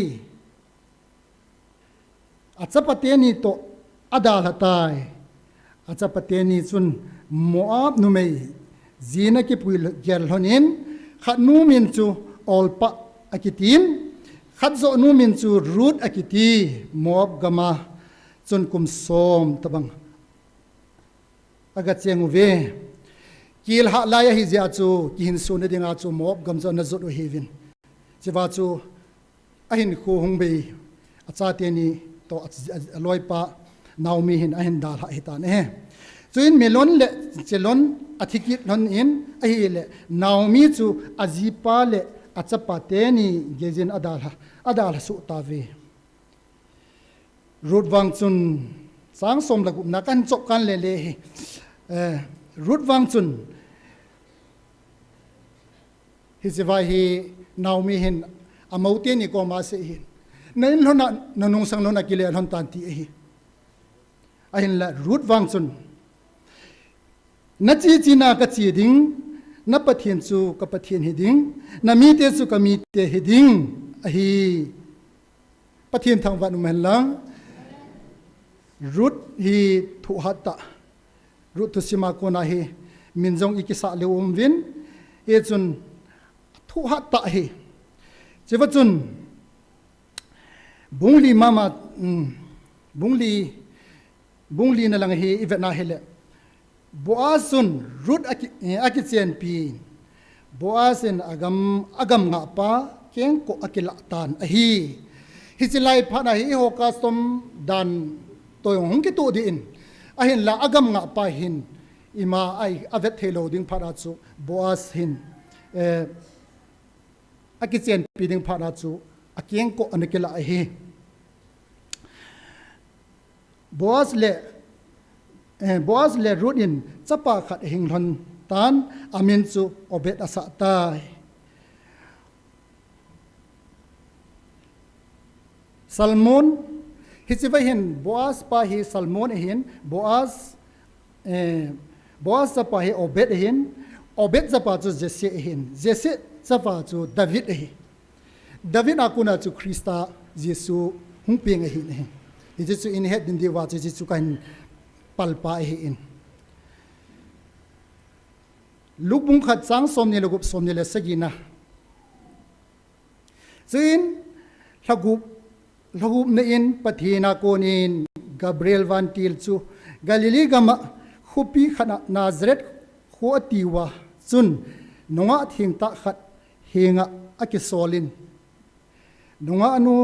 achapateni to adalatai achapateni chun Moab numei zina ki puil gel honin khat nu min chu olpa akitin khat zo nu min chu root akiti Moab gama chun kum som tabang aga chengu ve kil ha la ya hi zia chu kin su na dinga chu Moab gam zo na zo do hevin chiwa chu ahin khu hung be acha te ni to aloi pa Naomi hin ahin dal ha hitan he chuin melon le chelon athikit non in ahi le Naomi chu azipa le achapa te ni gezin adal su ta ve rut wang chun sang som la gup na kan chok kan le rut wang chun hi sewa hi Naomi hin amote ni ko ma se hin nain lona nanung sang lona kile lon tan ti hi ahin la rut wang chun na chi na ka chi ding na pathian chu ka pathian hi ding na mi te chu ka mi te hi ding ahi ปะทินทางวันอุเมลังรุดฮีทุหัตตะรุดทุสิมาโกนาฮีมินจงอิกิสะเลอุมวินเอจุนทุหัตตะฮีเจวจุนบุงลีมามาบุงลีนั่นลังฮีอีเวนาเฮเลบัวซุนรุดอากิเซียนปีบัวซินอากำงะปาเกียงโกอากิละตานอฮีฮิจิไลพานาฮีโฮกาสตมดันตัวหงกิตูดินอหินละอากำงะปาหินอิมาไออเวทเทโลดิงพาราจูบัวสหินอากิเซียนปีดิงพาราจูอาเกียงโกอันกิละอฮีบัวสเลรุดินจะปาขัดหิงทนตานอามินจูอเบตอาสาตายซัลมอนฮิจิวะเห็นบัวสปาฮิซัลมอนเห็นบัวสปาฮิอเบตเห็นอเบตจะปาจูเจเซเห็นเจเซจะปาจูดาวิดเห็นดาวิดอากุนาจูคริสตาเยซูหุ่งเปียงเห็นฮิจิจูอินเฮดดินดีว่าจิจูกันปัลปาเห็นลูกบุงขัดสังสมเนี่ยลูกสมเนี่ยเลยสกินะซึ่งลักุบเนี่ยปฏินาโกนินกาเบรียลวันติลจูกาลิลีกามะขุปีขณะนาซาเรตขัวติวะซุนนงะทิงตะขัดเฮงะอากิโซลินนงะอนุ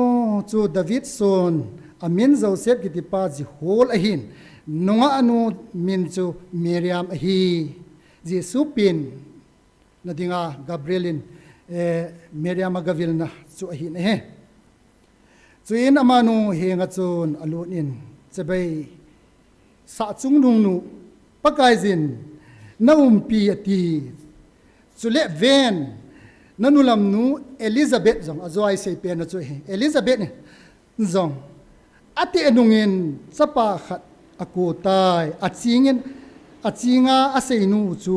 จูดาวิดโซนอามินโจเซฟกิติปาจิโฮลอหินนงะอนุมินจูเมริยามอฮีจีสุปินนาดิงากาเบรียลินเมริยามกาวิลนะจูอหินจูอินอามานูเฮงะจูนอลูนินจะไปสะจุงนุงนูปะกายจินนาอุมปีอตีจูเลเวนนันุลัมนูเอลิซาเบธจงอจอยเซเปียนจูเฮเอลิซาเบธเนี่ยจงอติอนุงินสปาขัดอากูตายอาจิงินอาจิงาอาเซนูจู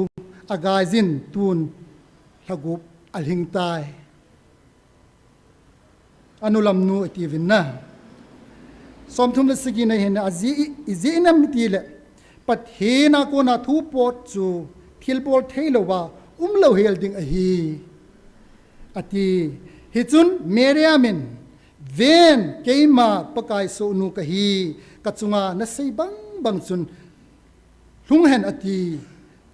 อากายจินตูนลักุบอัลหิงตายอนุลัมนูตีวินนะสมทุมเลสกีนเห็นอาจีนัมตีเลปัดเฮนาโกนาทูปอดจูทิลบอลเทลว่าเลวเฮลดิงอฮีอติฮิจุนเมเรียมินเวนเกยมาปกายโซนูกะฮีกัจจุงานะไซบังจุนลุงเห็นอติ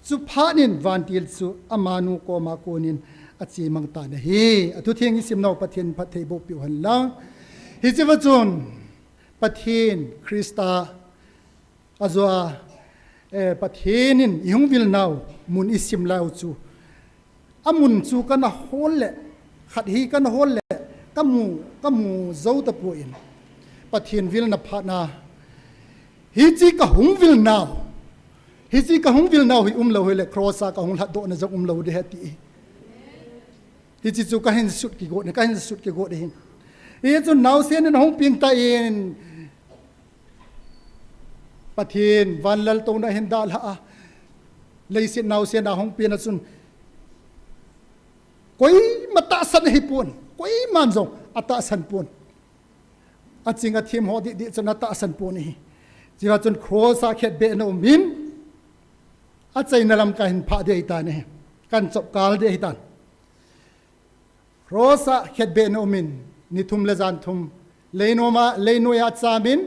สุภานินวันติลสุอามานูโกมาโกนินอจีมังตานะฮีอทุเทียงอิสิมนาวปะเทนปะเทบุปิวหันลังฮิจิวจุนปะเทนคริสตาอาจัวปะเทนินยงวิลนาวมุนอิสิมลาวจูอามุนจูกันโฮลเลขัดฮีกันโฮลเลกัมูเจ้าตะปูอินปะเทนวิลนภานาฮิจิกะหงวิลนาวฮิจิกะหงวิลนาวฮิลาวเฮเลครอสากะหงลัดโดนะจะลาวเดฮติฮิจิจูกะเห็นสุดกิโกนะกะเห็นสุดกิโกเดหินเอจุนนาวเซนนหงปิงตาอินปะเทนวันลัลตงนะเห็นดาลาเลยสินาวเซนหงปินะจุนกอยมาตะสันฮิปุนกอยมันจงอัตะสันปุนอัจริงอะทีมฮอดิจนอัตะสันปุนนี่จีว่าจนโครสาเขตเบนอมินอาใจนลำกันพาเดียตานี่กันจบกาลเดียตานโครสาเขตเบนอมินนิทุมเลจันทุมเลโนยาจามิน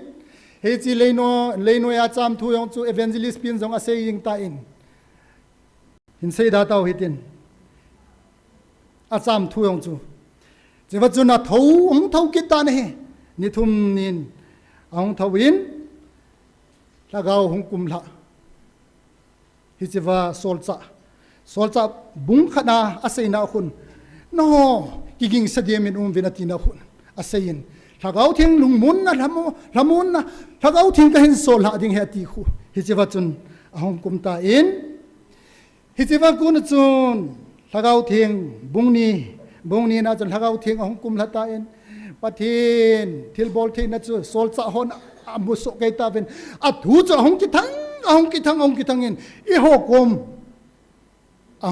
เฮจิเลโนยาจามทุยองจูเอเวนเจลิสปินจงอาศัยยิงตาอินหินเสดาตาวฮิตินอาจามทุยองจูจีว่าจุนอาทูองเท่ากิตานี่นิทุมนินองทวินละกาวหงกุมละฮิจิวาโซลซาบุงขนาอาศัยนาคุณโนกิกิงเสดียมินวินาทีนาคุณอาศัยนละกาวทิ้งลุงมุนนะละมุนนะละกาวทิ้งก็เห็นโซลละดิ้งเฮติคูฮิจิวาจุนหงกุมตาอินฮิจิวากุนจุนละกาวทิ้งบุงนี้นะจุนละกาวทิ้งหงกุมละตาอินปะเทนทิลบอลเทนนะจุโซลซาฮอนอามุสกไกตาเวนอัดหูจะหงกิทังอินอีโฮกม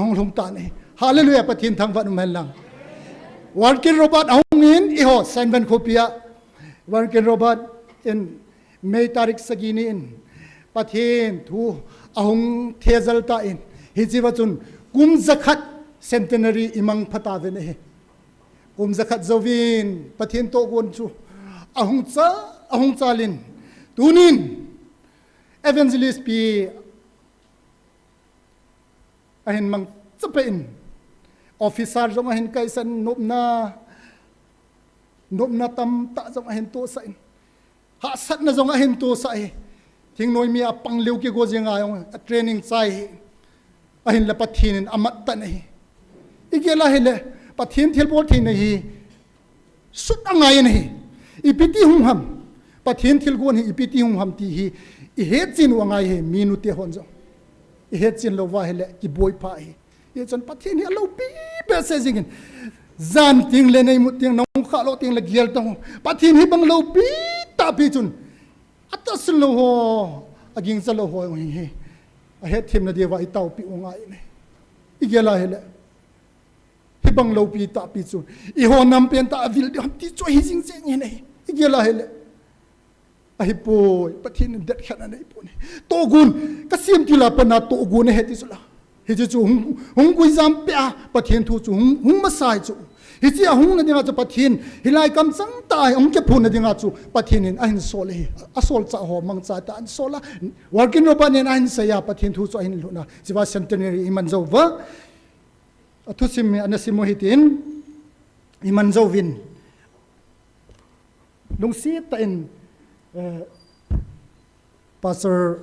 หงลุงตานี่ฮาเลลูยาปะทินทางวันเมลังวันกินโรบัตหงอินอีโฮเซนเวนโคเปีย Warken Robert in May tarik sagini in pathin thu ahung thezal ta in hijiwachun kum zakhat centenary imang phata ve ne kum zakhat zovin pathin to gon chu ahung chalin tunin evangelist pi ahin mang chapein officer jong ahin kaisan nopna tam ta jong ahin to sa in ha sat na jong ahin to sa e thing noi mi apang leu ki go jenga yong training chai ahin la pathin amat ta nei igela hele pathin thil bol thin nei sut angai nei ipiti hum ham pathin thil gon hi ipiti hum ham ti hi I het chin wangai he minu te hon zo I het chin lo wa hele ki boy pa hi ye chan pathin hi lo pi be se jingin zan ting le nei mu ting nong kha lo ting la gial tong pathin hi bang lo pi ta pi chun atas lo ho aging sa lo ho hi a het thim na de wa I tau pi ungai ne I gela hele hi bang lo pi ta pi chun I ho nam pen ta vil de ham ti cho hi jing jing ne I gela hele ahi poi pathin det khana nei poni togun kasim tila pana togun he ti sula he chu hung kui jam pe pathin thu chu hung masai chu he chi hung na dinga chu pathin hilai kam chang tai ong ke phun na dinga chu pathin in ahin sol he asol cha ho mang cha ta an sola working no panen ahin saya pathin thu chu ahin luna siwa centenary iman zo wa athu sim anasimo hitin iman zo win dong si ta in Pastor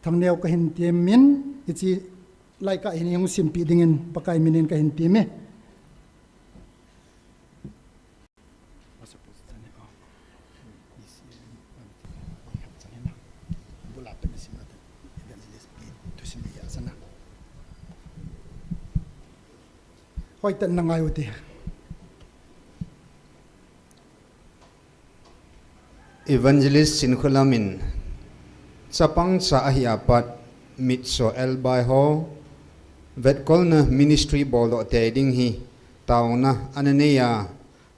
Thangneu kahin tiemin ichi laika ini yung simpi dingin pakai minin kahin tieme Hoy tan nangayo ti Evangelist Sinkhulamin Sapang sa ahiapat mitso elbai ho vetkolna ministry bolo te ding hi tauna ananeya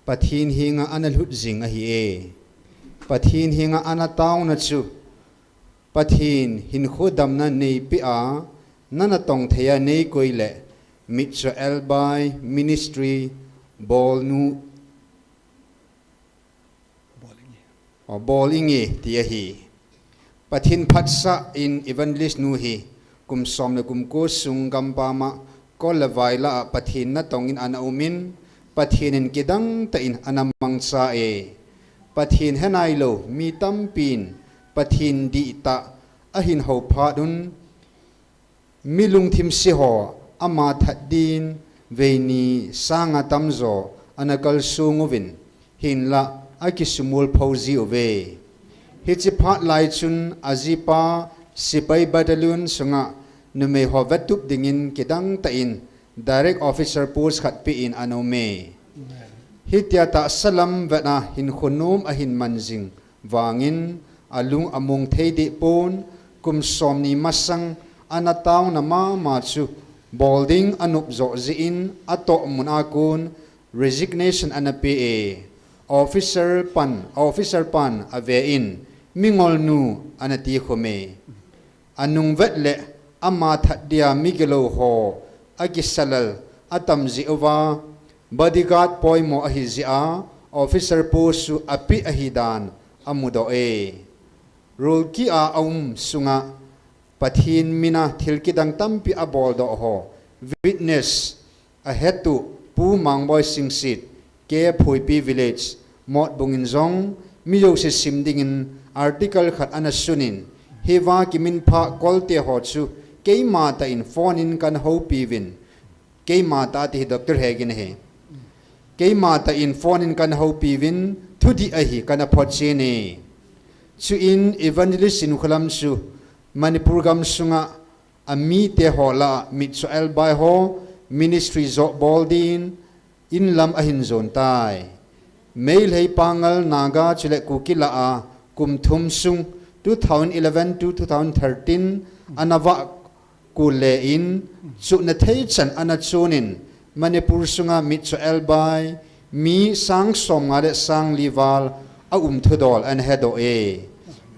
pathin hinga analhut jing ahi e pathin hinga anatauna chu pathin hin khodam na nei pi a nana tong theya nei koile mitso elbai ministry bol nu bowling ti hi pathin phatsa in evangelist nu hi kum som na kum ko sung gampa ma ko lavaila pathin na tongin ana umin pathinin kidang ta in anamang sa e pathin henai lo mi tampin pathin di ta ahin ho phadun milung thim si ho ama thadin veini sanga tamzo anakal sunguvin hinla akisumul phauzi ove hichi phat lai chun azipa sipai battalion sunga nume hovetup dingin kidang ta in direct officer post khat pi in anome hitya ta salam vena hin khunum ahin manjing wangin alung amung theidi pon kum somni masang anataw na ma chu bolding anup zo zin ato munakun resignation anapi e officer pan ave in mingol nu anati khome anung vetle ama thadia migelo ho agisalal atamzi ova bodyguard poimo ahizia officer posu api ahidan amudo e rule ki a sunga pathin mina thilkidang tampi aboldo ho witness ahetu pu mangboy singsit ke phuipi village mot bungin zong miyo se simdingin article khat anasunin hewa kimin pha kolte ho chu keima ta in phone in kan ho pivin keima ta ti doctor hegin he keima ta in phone in kan ho pivin thudi ahi kana phoche ne chu in evangelist in khulam chu manipur gam sunga ami te hola mitso el bai ho ministry zo boldin in lam ahin zon tai mail hei pangal naga chile kukila a kum thum sung 2011 to 2013 anawa kule in chu na thei chan anachunin manipur sunga mitso elbai mi sang som ngare sang liwal a thudol an hedo e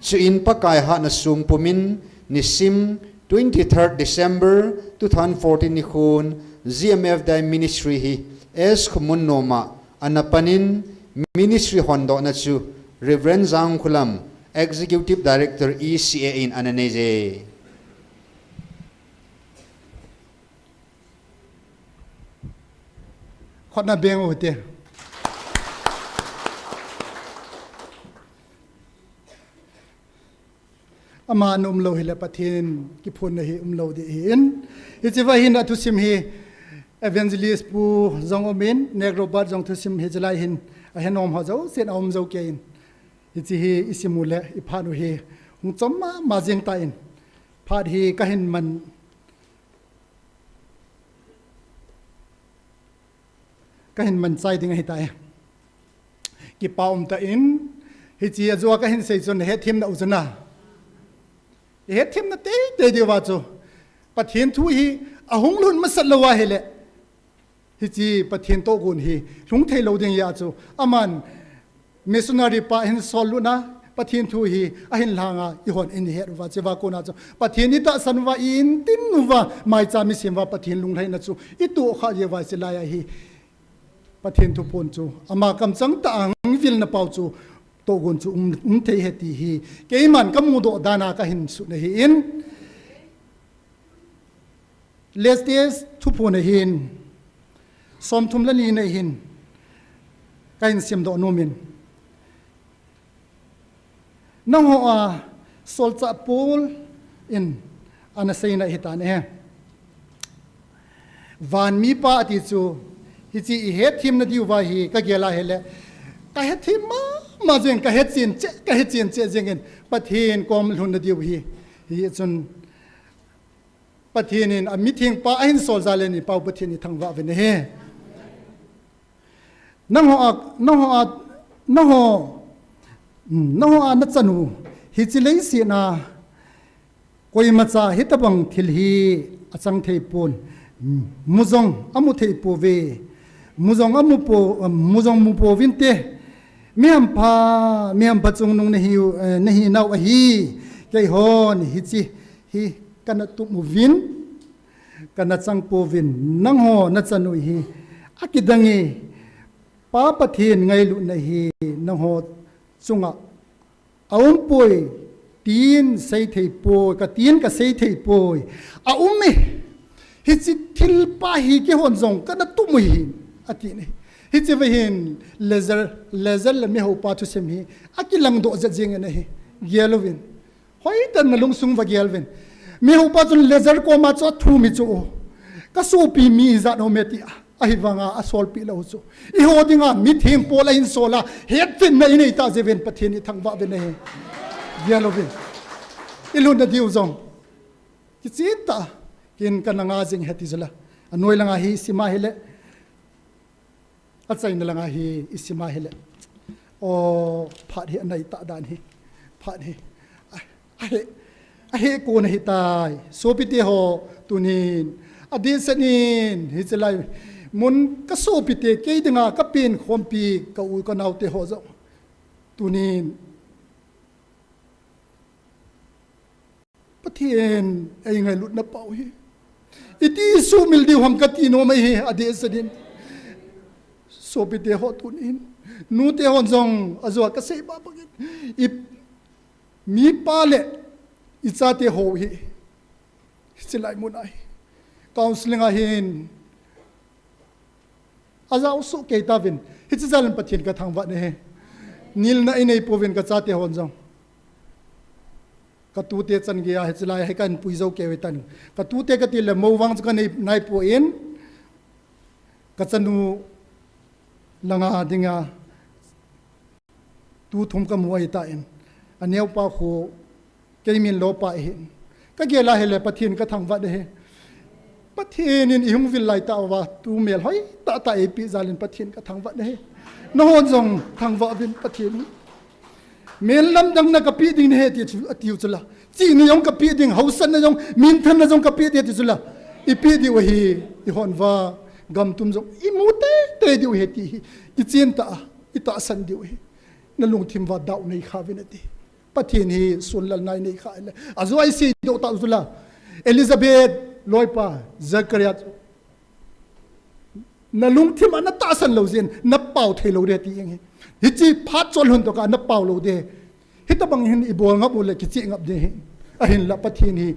chu in pakai ha na sung pumin ni sim 23rd December 2014 ni khun GMF Dai Ministry hi es khumun noma anapanin ministry hondo na chu Reverend Zang Khulam Executive Director ECA in Ananeze khotna beng ote aman lo hila pathin ki phun hi lo de hin ichiwa hin atu sim hi evangelist pu zong omin negrobat zong thu sim hi jalai hin a henom ha zo sen om zo ke in ichi hi isimule iphanu hi hung chomma ma jeng ta in phat hi ka hin man chai ding hi ta ki paum ta in hi chi azwa ka hin sei chon he thim na uzna he thim na te de wa chu pathin thu hi ahung lun masal lawa hele hi chi pathin to gun hi lung thei lo ding ya chu aman missionary pa hin soluna pathin thu hi ahin langa I hon in he wa che wa ko na chu pathin ni ta sanwa in tin nuwa mai cha mi simwa pathin lung thai na chu I tu kha je wa se la ya hi pathin thu pon chu ama kam chang ta ang vil na pau chu to gun chu thei he ti hi ke man kam mu do dana ka hin su na hi in les days thu pon na hin som thum la ni na hin ka hin sim do nomin nang ho a sol cha pol in ana sei na hitan he van mi pa ti chu hi chi he thim na diu wa hi ka gela hele ka he thim ma jeng ka he chin che jengin pathin kom lhun na diu hi chun pathin in a meeting pa ain sol zalen ni pau pathin ni thangwa ve ne he nang ho a na chanu hi chi lei si na koi ma cha hi tabang thil hi achang thei pon muzong amu thei po ve muzong mu po vinte miam pha chung nung na hi nau a hi kai hon hi chi hi kana tu mu vin kana chang po vin nang ho na chanu hi akidangi pa pathin ngai lu na hi nang ho chunga aum poi tin sei thei po ka tin ka sei thei poi a umme hi chi thil pa hi ke hon zong kana tu mu hi ati ne hi che vehin laser le me ho pa tu sem hi akilang do za jing ne hi gelovin hoi tan na lung sung va gelvin me ho pa tu laser ko ma cho thu mi chu ka so pi mi za no me ti a hi wanga a sol pi lo chu I ho dinga mi thim pola in sola het tin na inei ta jeven pathin I thangwa ve ne hi gelovin ilun da diu zong ki chi ta kin kananga jing heti zala anoi langa hi sima hele achai na langa hi isima hele o phat hi anai ta dan hi phat hi a he ko na hi tai so pite ho tunin adi sanin hi chalai mun ka so pite ke dinga ka pin khompi ka u ka naute ho zo tunin pathin ai ngai lut na pau hi iti su mil di hom ka ti no mai hi adi sanin so pite ho tunin nu te hon zong azwa ka sei ba bagin I mi pale I cha te ho hi silai mun ai counseling a hin azau su ke ta vin hi chi zalan pathin ka thangwa ne he nil na inei povin ka cha te hon zong ka tu te chan ge ya he chilai he kan pui zo ke we tan ka tu te ka ti le mo wang ka nei po in ka chanu langa dinga tu thum ka muai ta in aneu pa kho keimin lo pa hi ka gela hele pathin ka thangwa de he pathin in ihung vil lai ta wa tu mel hoi ta epi zalin pathin ka thangwa de he no hon zong thangwa vin pathin mel lam dang na ka pi ding he ti atiu chula chi ni yong ka pi ding hausan na yong min than na yong ka pi ti chula ipi di wa hi I hon wa gam tum zong imute te di he ti I chen ta I ta san di na lung thim wa dau nei kha vinati pathin hi sulal nai nei kha le azu ai si do ta zula Elizabeth loipa Zakaria na lung thim ana ta san lo zen na pau thei lo re ti eng hi chi phat chol hun to ka na pau lo de hi ta bang hin ibol ngap le ki chi ngap de a hin la pathin hi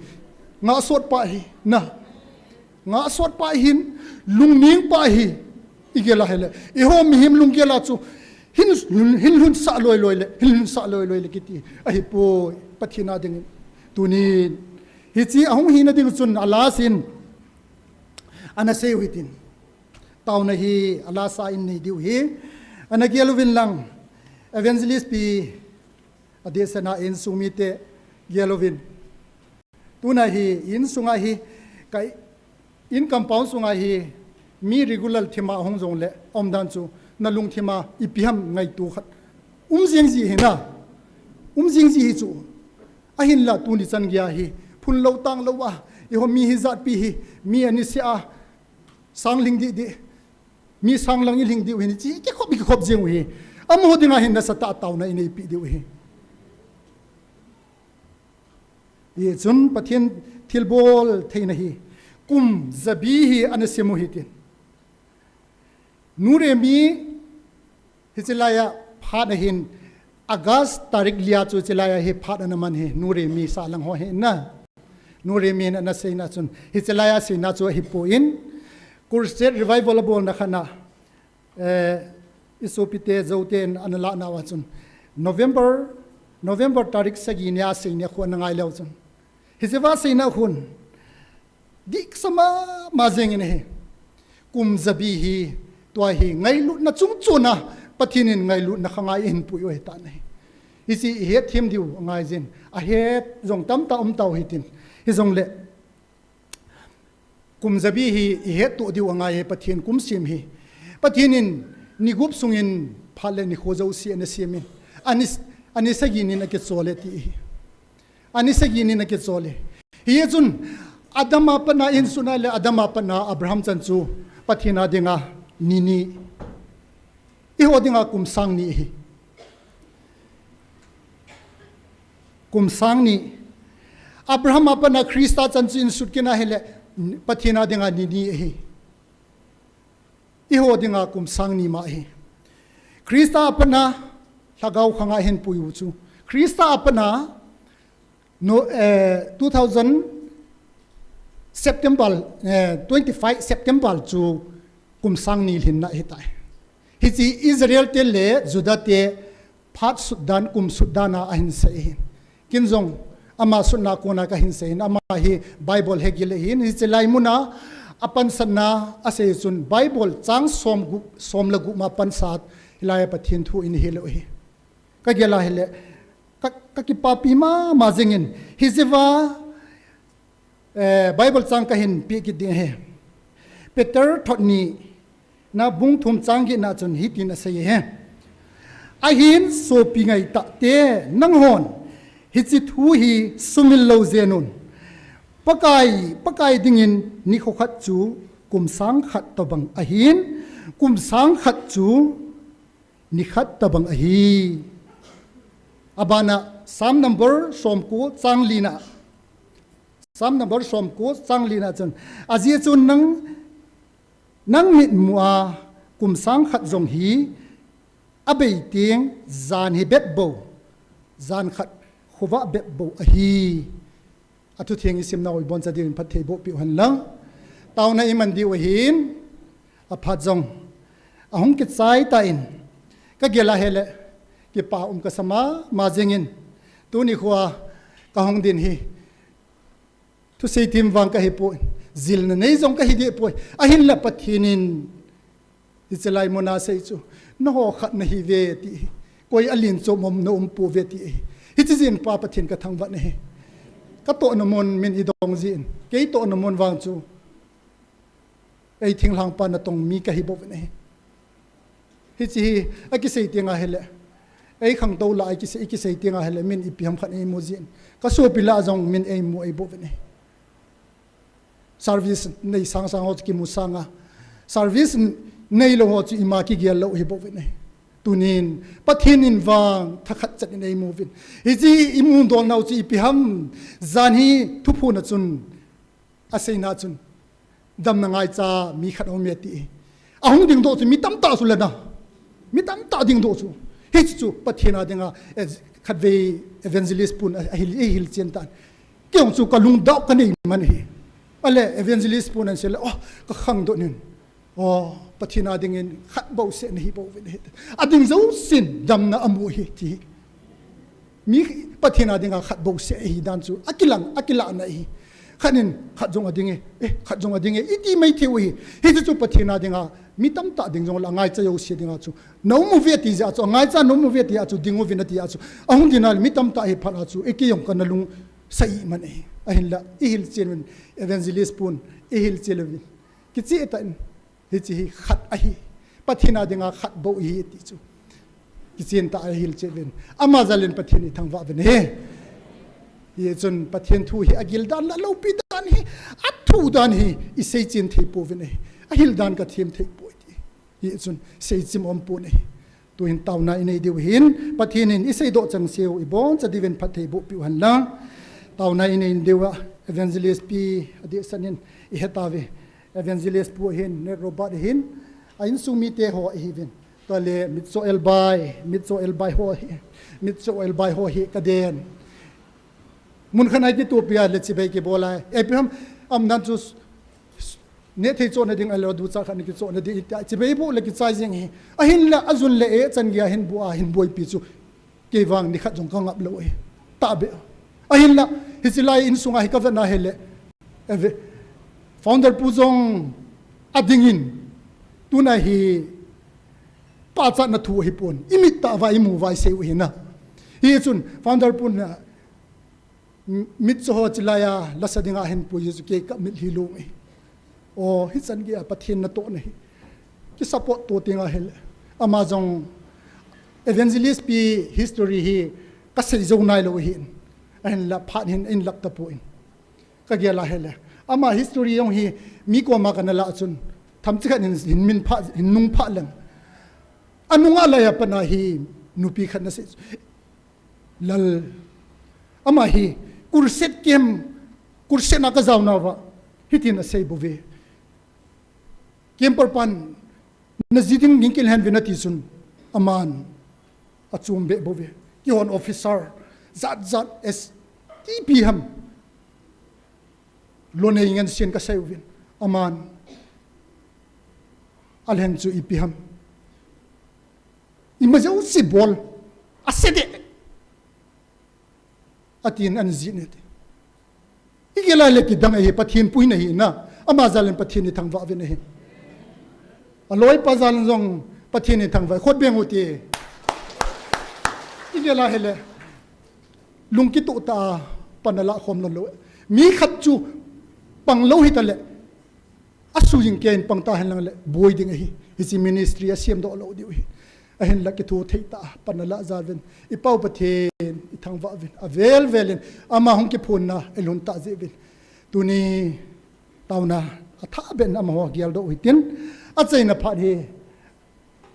nga sot pa hi na nga sot pa hin lung ning pa hi igela hele I ho mi him lung gela chu hin hun sa loi le hin sa loi le kiti a hi po pathina ding tuni hi chi ahung hi na ding chun ala sin ana se witin taw na hi ala sa in ni diu hi ana geluvin lang evangelist pi adesana in sumite gelovin tuna hi in sunga hi kai in compound sunga hi mi regular thima hong jong le omdan chu na lung thima ipiham ngai tu khat jing ji hina jing ji chu a hin la tu ni chan gya hi phun lo tang lo wa I ho mi hi zat pi hi mi ani sia sang ling di mi sang lang I ling di wi ni chi ke khop jeng wi am ho dinga hin na sa ta taw na inei pi di wi ye chun pathian thilbol theina hi kum zabi hi anasimu hitin nure mi hichilaya phana hin August tarik lia chu chilaya hi phana na man he nure mi sa lang ho he na nure mi na seina chun hichilaya seina chu hi po in kurset revival bol na khana isopite zoten anala na wa chun November tarik sagi nya seina kho na ngai lo chun hisewa seina hun dik sama mazeng ne kum zabi hi tua hi ngai lu na chung chuna pathinin ngai lu na khangai in pu yo ta nei isi he thim diu ngai jin a he jong tam ta taw hitin hi jong le kum zabi hi he to diu ngai he pathin kum sim hi pathinin ni gup sungin phale ni khojau si na simin ani sagini na ke chole ti ani sagini na ke chole hi chun adama pana in sunale adama pana Abraham chanchu pathina dinga nini I ho dinga kum sang ni Abraham apana Krista chanchu in sutkina hele pathina dinga nini hi I ho dinga kum sang ni ma hi Krista apana lagau khanga hen puyu chu Krista apana no 2000 September 25 September chu kum sang ni lhin na hitai hi chi Israel te le Judah te phat Sudan kum Sudana ahin se hin kinjong ama sunna kona ka hin se hin ama hi Bible hegile hin hi chelai muna apan sanna ase chun Bible chang som lagu ma pan sat hilaya pathin thu in helo hi ka gela hele ka ki papi ma jengin hi zewa Bible chang ka hin pi ki de he Peter thotni na bung thum changi na chun hitin ase he a hin so pi ngai ta te nang hon hi chi thu hi sumil lo zenun pakai dingin ni kho khat chu kum sang khat to bang a hin kum sang khat chu ni khat to bang a hi abana sam number som ko changlina sam number som ko changlina chun aji chun nang mit mua kum sang khat zong hi abei tieng zan hi bet bo zan khat khuwa bet bo a hi atu thieng isim na oi bon cha din phat thei bo pi han lang taw na iman di wa hin a phat zong a hong ki chai ta in ka gela hele ki pa ka sama ma jengin tu ni khwa ka hong din hi tu sei tim wang ka hi po zil na nei zong ka hi de po a hin la pathinin ichelai mona sei chu no ho khat na hi ve ti koi alin cho mom no pu ve ti hi chi jin pa pathin ka thang wa ne ka to no mon min I dong jin ke to no mon wang chu ei thing lang pa na tong mi ka hi bo ne hi chi a ki sei tinga hele ei khang to la ki sei tinga hele min ipiam khat ei mo jin ka so pila jong min ei mo ei bo ne service nei sang hot ki musanga service nei lo ho chi ima ki gel lo hi bo ne tunin pathin in wang thakhat chat in ei movin hiji imun dol nau chi ipiham zan hi thupu na chun aseina chun dam na ngai cha mi khat o me ti ahung ding do chu mi tam ta su la na mi tam ta ding do chu hich chu pathina dinga khatve evangelist pun hil chen tan kyong chu kalung dau ka nei man hi ale evangelist pun an sel oh ka khang do nin oh pathina ding in khat bo se ni bo ven het ading zo sin dam na amu hi ti mi pathina dinga khat bo se hi dan chu akila na hi khanin khat jong ading khat jong ading iti mai the wi hi chu pathina dinga mi tam ta ding jong la ngai cha yo se dinga chu no mu ve ti ja chu ngai cha no mu ve ti a chu dingo vin ti a chu ahun dinal mi tam ta hi phan a chu ekiyong kan lung sai man e ahin la ihil chen evangelist pun ihil chelwin ki chi ta hi chi khat a hi pathina dinga khat bo hi ti chu ki chen ta ihil chelwin ama zalen pathini thangwa ben he ye chun pathin thu hi agil dan la lo pi dan hi athu dan hi isei chin thei po ven he ahil dan ka thim thei po ti ye chun sei chim om pu nei tu hin tauna inei deu hin pathin in isei do chang seu I bon cha diven phathei bo pi han la tauna inei dewa evangelist pi adi sanin I hetave evangelist pu hin ne robot hin ain sumi te ho hi ven to le mitso elbai ho hi kaden mun khanai ti tu pia le chi bai ke bola epiham am nan chu ne thei chon na ding alo du cha khan ki chon na di chi bai bo le ki chai jing hi a hin la azun le e chan gya hin bu a hin boi pi chu ke wang ni khat jong ka ngap lo e ta be a hin la hi chi lai in sunga hi ka na hele eve founder pu jong adingin tu na hi pa cha na thu hi pon imit ta vai mu vai se hi na hi chun founder pu na mit so chilaya lasadinga hen pu yesu ke ka mit hilo e o hi chan gi pathin na to nei ki support to tinga hel amazon evangelist pi history hi ka se zo nai lo hin an la phat hin in lak ta pu in ka ge la hele ama history yong hi mi ko ma kana la chun tham chi khan hin min pha hin nung pha lang anunga la ya pana hi nupi khan na se lal ama hi kurset kem kurset na ka zaw na wa hitin na sei bove kem par pan na ziding ngingkel han venati sun aman achum be bove ki on officer zat es tpm lone ngan sen ka sei win aman alhen chu ipm imazau sibol asede atin an zine te igela le ki dang e pathin pui na hi na ama zalen pathin ni thangwa ve na hi aloi pa zan zong pathin ni thangwa khot beng uti igela hele lungki tu ta panala khom lo mi khat chu pang lo hi ta le asu jing ken pang ta han lang le boi ding hi hi ministry asiam do lo di hi ahin la ki thu theita panala zaven ipau pathin ithangwa ven avel velin ama hong ki phun na elun ta jevin tuni tauna atha ben ama ho gyal do hitin achaina phat hi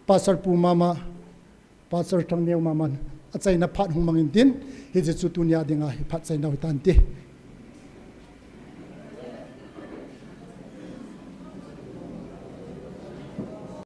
pastor pu mama pastor thang neu mama achaina phat hung mangin tin hi je chu tunia dinga hi phat chaina hitan ti